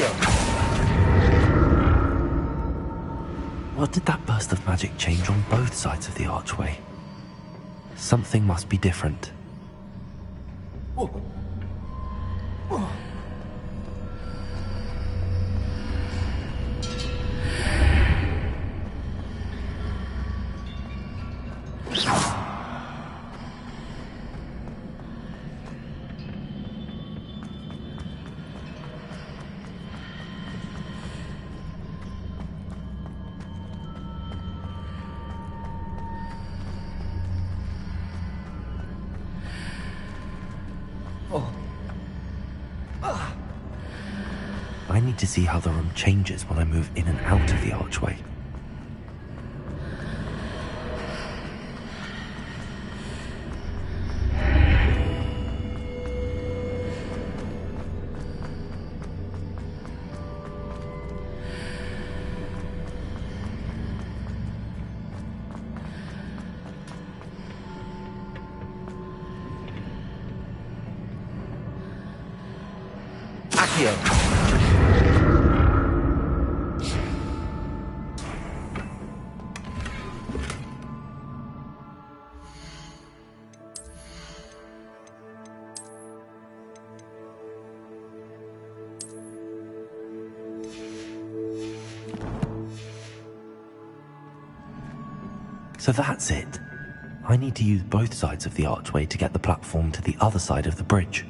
Accio. What did that burst of magic change on both sides of the archway? Something must be different. I need to see how the room changes when I move in and out of the archway. Accio. So that's it. I need to use both sides of the archway to get the platform to the other side of the bridge.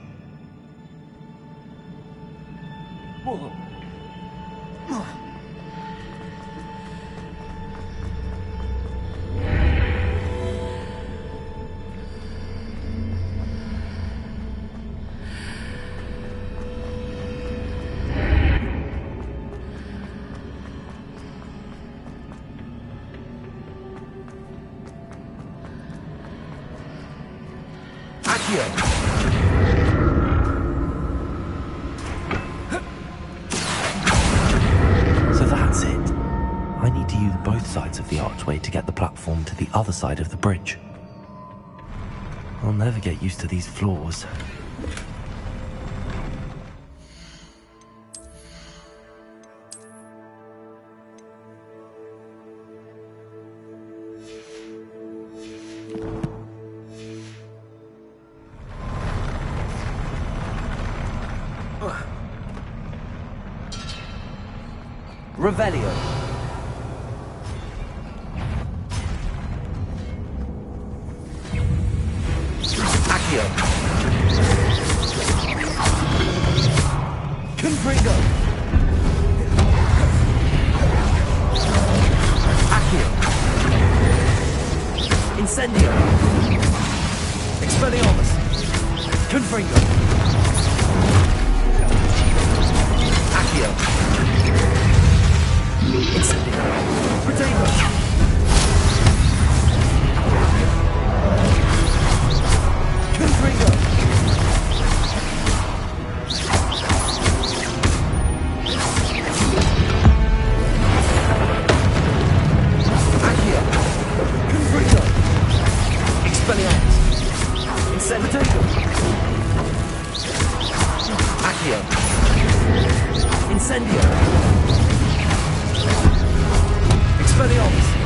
So that's it. I need to use both sides of the archway to get the platform to the other side of the bridge. I'll never get used to these floors. Revelio. Accio. Confringo. Accio. Incendio. Expelliarmus. Confringo. Accio. Incendio. Potato. Confringo. Accio. Confringo. Expelliarmus. Incendio. Accio. Incendio. Expelliarmus.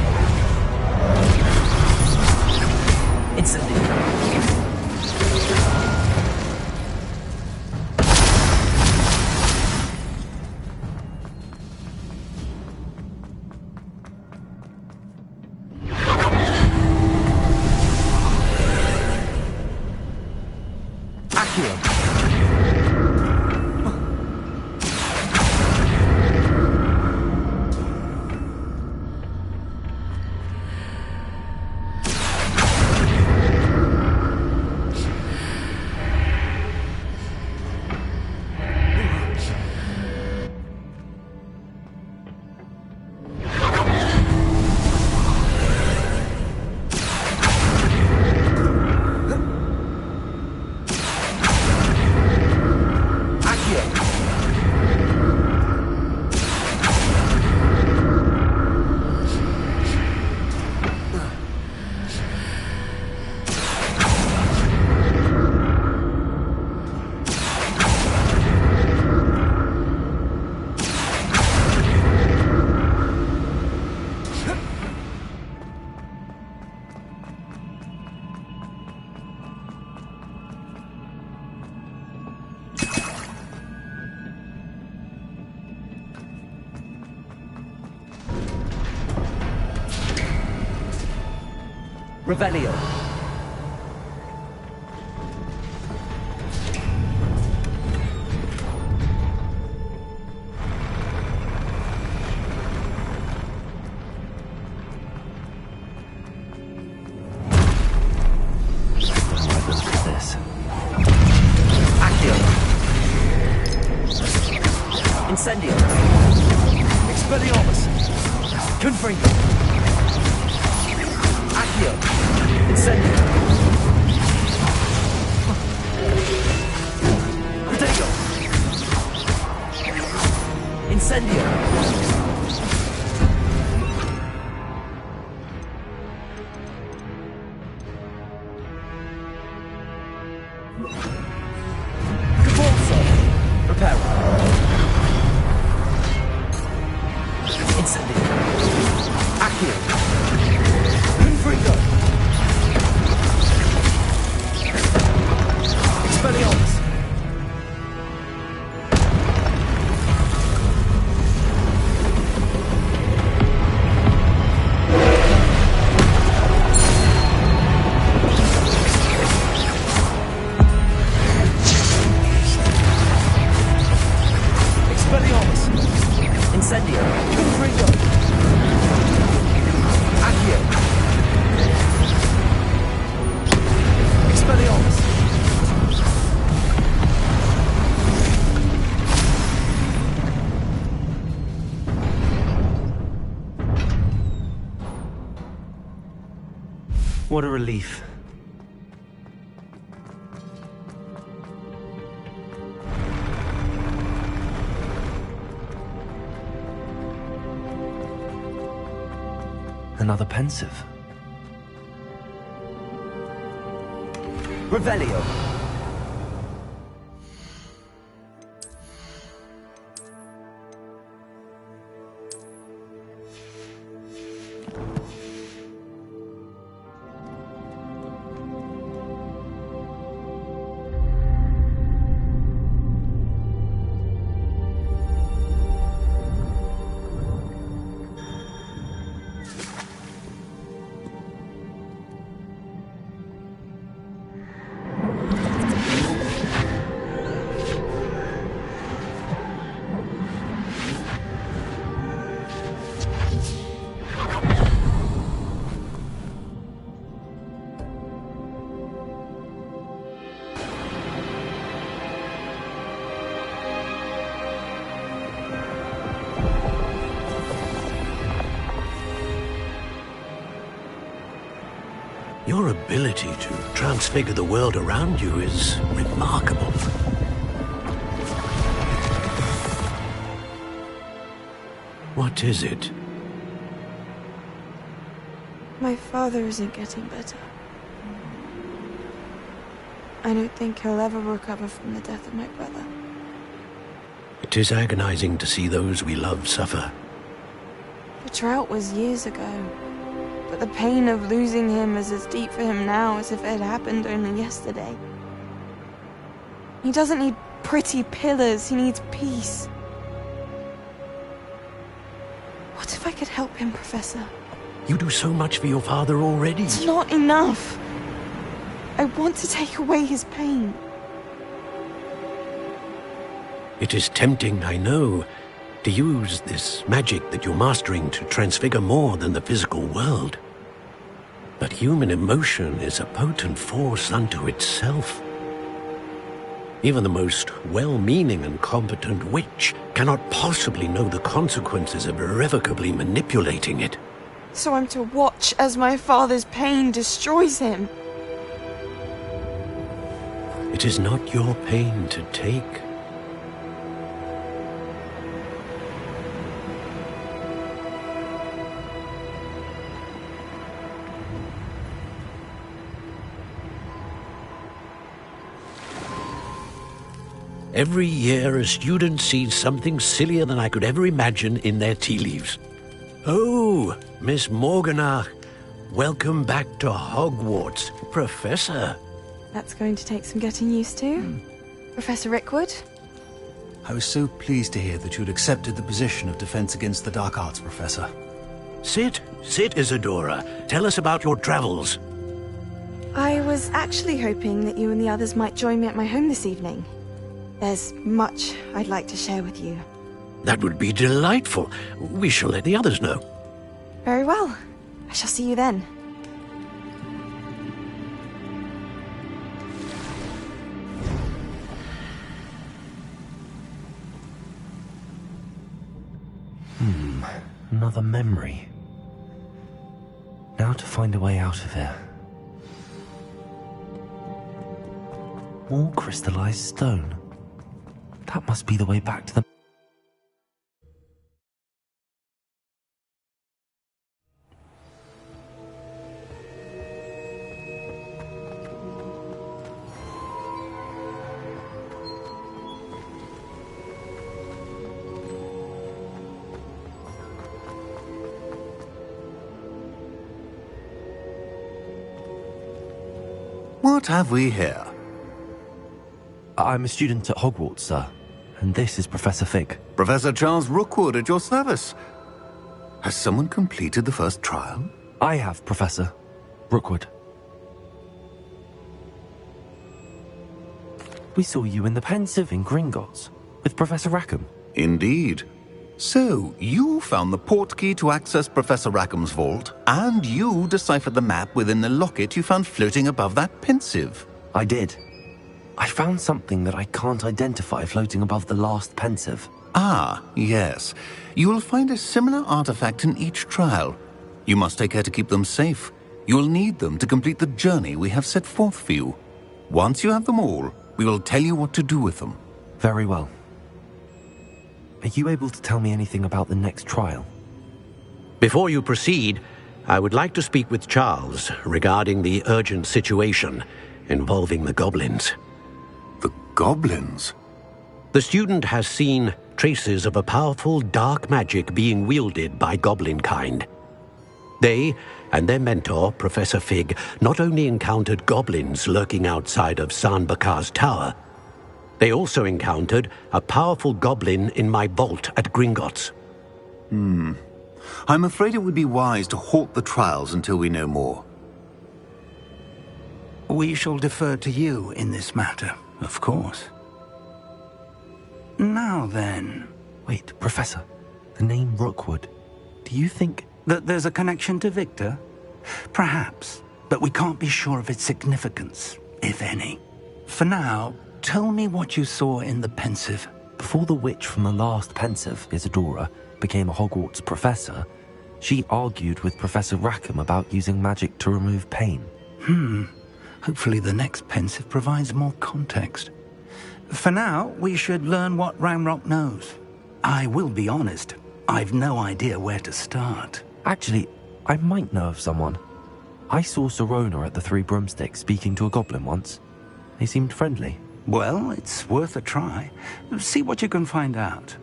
Revelio. Incendio. Expelliarmus. Confringo. Accio. Incendio. Protego. Incendio. Caporso. Reparo. Incendio. Accio. Confringo. Expelliarmus. Expelliarmus. Incendio. Confringo. Accio. Expelliarmus. What a relief. Another pensive. Revelio. Your ability to transfigure the world around you is remarkable. What is it? My father isn't getting better. I don't think he'll ever recover from the death of my brother. It is agonizing to see those we love suffer. The drought was years ago, but the pain of losing him is as deep for him now as if it had happened only yesterday. He doesn't need pretty pillars, he needs peace. What if I could help him, Professor? You do so much for your father already. It's not enough. I want to take away his pain. It is tempting, I know, to use this magic that you're mastering to transfigure more than the physical world. But human emotion is a potent force unto itself. Even the most well-meaning and competent witch cannot possibly know the consequences of irrevocably manipulating it. So I'm to watch as my father's pain destroys him. It is not your pain to take. Every year, a student sees something sillier than I could ever imagine in their tea leaves. Oh, Miss Morganach, welcome back to Hogwarts, Professor. That's going to take some getting used to. Professor Rickwood? I was so pleased to hear that you'd accepted the position of Defense Against the Dark Arts, Professor. Sit, Isadora. Tell us about your travels. I was actually hoping that you and the others might join me at my home this evening. There's much I'd like to share with you. That would be delightful. We shall let the others know. Very well. I shall see you then. Another memory. Now to find a way out of here. More crystallized stone. That must be the way back to the... What have we here? I'm a student at Hogwarts, sir. And this is Professor Fig. Professor Charles Rookwood at your service. Has someone completed the first trial? I have, Professor Rookwood. We saw you in the Pensive in Gringotts with Professor Rackham. Indeed. So, you found the portkey to access Professor Rackham's vault, and you deciphered the map within the locket you found floating above that Pensive. I did. I found something that I can't identify floating above the last Pensive. Ah, yes. You will find a similar artifact in each trial. You must take care to keep them safe. You will need them to complete the journey we have set forth for you. Once you have them all, we will tell you what to do with them. Very well. Are you able to tell me anything about the next trial? Before you proceed, I would like to speak with Charles regarding the urgent situation involving the goblins. The goblins? The student has seen traces of a powerful dark magic being wielded by goblin kind. They and their mentor, Professor Fig, not only encountered goblins lurking outside of San Bakar's tower, they also encountered a powerful goblin in my vault at Gringotts. I'm afraid it would be wise to halt the trials until we know more. We shall defer to you in this matter, of course. Now then... Wait, Professor. The name Rookwood. Do you think... that there's a connection to Victor? Perhaps, but we can't be sure of its significance, if any. For now, tell me what you saw in the Pensive. Before the witch from the last Pensive, Isadora, became a Hogwarts professor, she argued with Professor Rackham about using magic to remove pain. Hopefully the next Pensive provides more context. For now, we should learn what Ramrock knows. I will be honest, I've no idea where to start. Actually, I might know of someone. I saw Serona at the Three Broomsticks speaking to a goblin once. They seemed friendly. Well, it's worth a try. See what you can find out.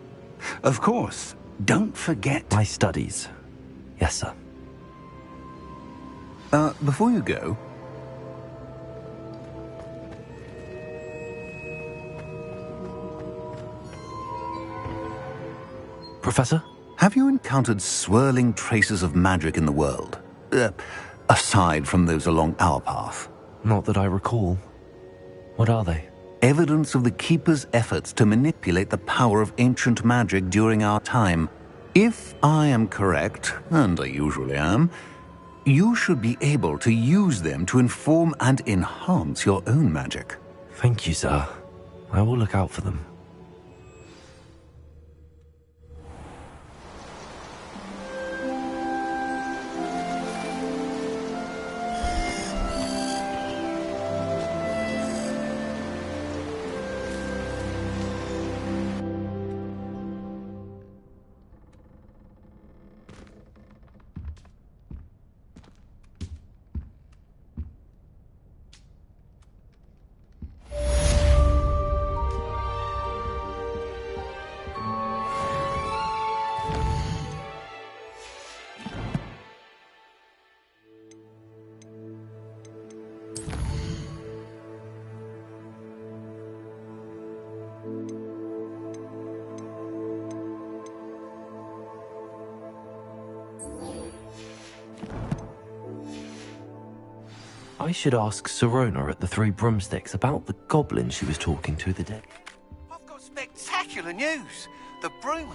Of course, don't forget... my studies. Yes, sir. Before you go... Professor? Have you encountered swirling traces of magic in the world? Aside from those along our path? Not that I recall. What are they? Evidence of the Keeper's efforts to manipulate the power of ancient magic during our time. If I am correct, and I usually am, you should be able to use them to inform and enhance your own magic. Thank you, sir. I will look out for them. I should ask Sirona at the Three Broomsticks about the goblin she was talking to the day. I've got spectacular news. The broom...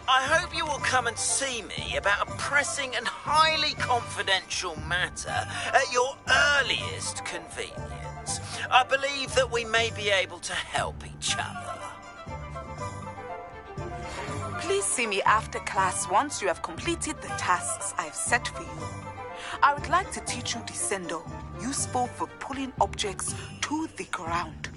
I hope you will come and see me about a pressing and highly confidential matter at your earliest convenience. I believe that we may be able to help each other. Please see me after class once you have completed the tasks I've set for you. I would like to teach you Descendo, useful for pulling objects to the ground.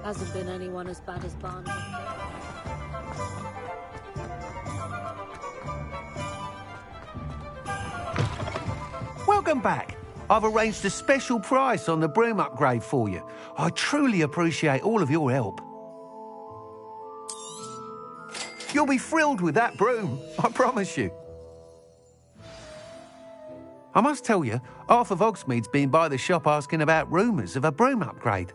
Hasn't been anyone as bad as Barnaby. Welcome back. I've arranged a special price on the broom upgrade for you. I truly appreciate all of your help. You'll be thrilled with that broom, I promise you. I must tell you, half of Hogsmeade's been by the shop asking about rumours of a broom upgrade.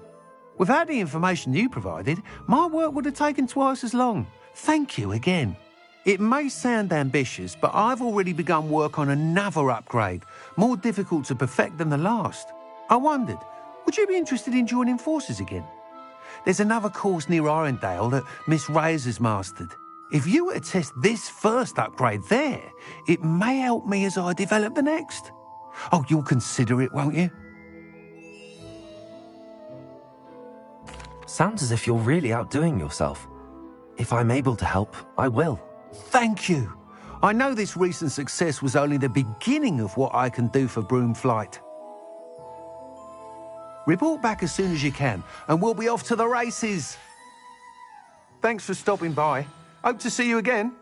Without the information you provided, my work would have taken twice as long. Thank you again. It may sound ambitious, but I've already begun work on another upgrade, more difficult to perfect than the last. I wondered, would you be interested in joining forces again? There's another course near Arendelle that Miss Reyes has mastered. If you were to test this first upgrade there, it may help me as I develop the next. Oh, you'll consider it, won't you? Sounds as if you're really outdoing yourself. If I'm able to help, I will. Thank you. I know this recent success was only the beginning of what I can do for broom flight. Report back as soon as you can, and we'll be off to the races. Thanks for stopping by. Hope to see you again.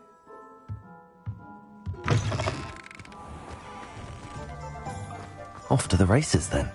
Off to the races, then.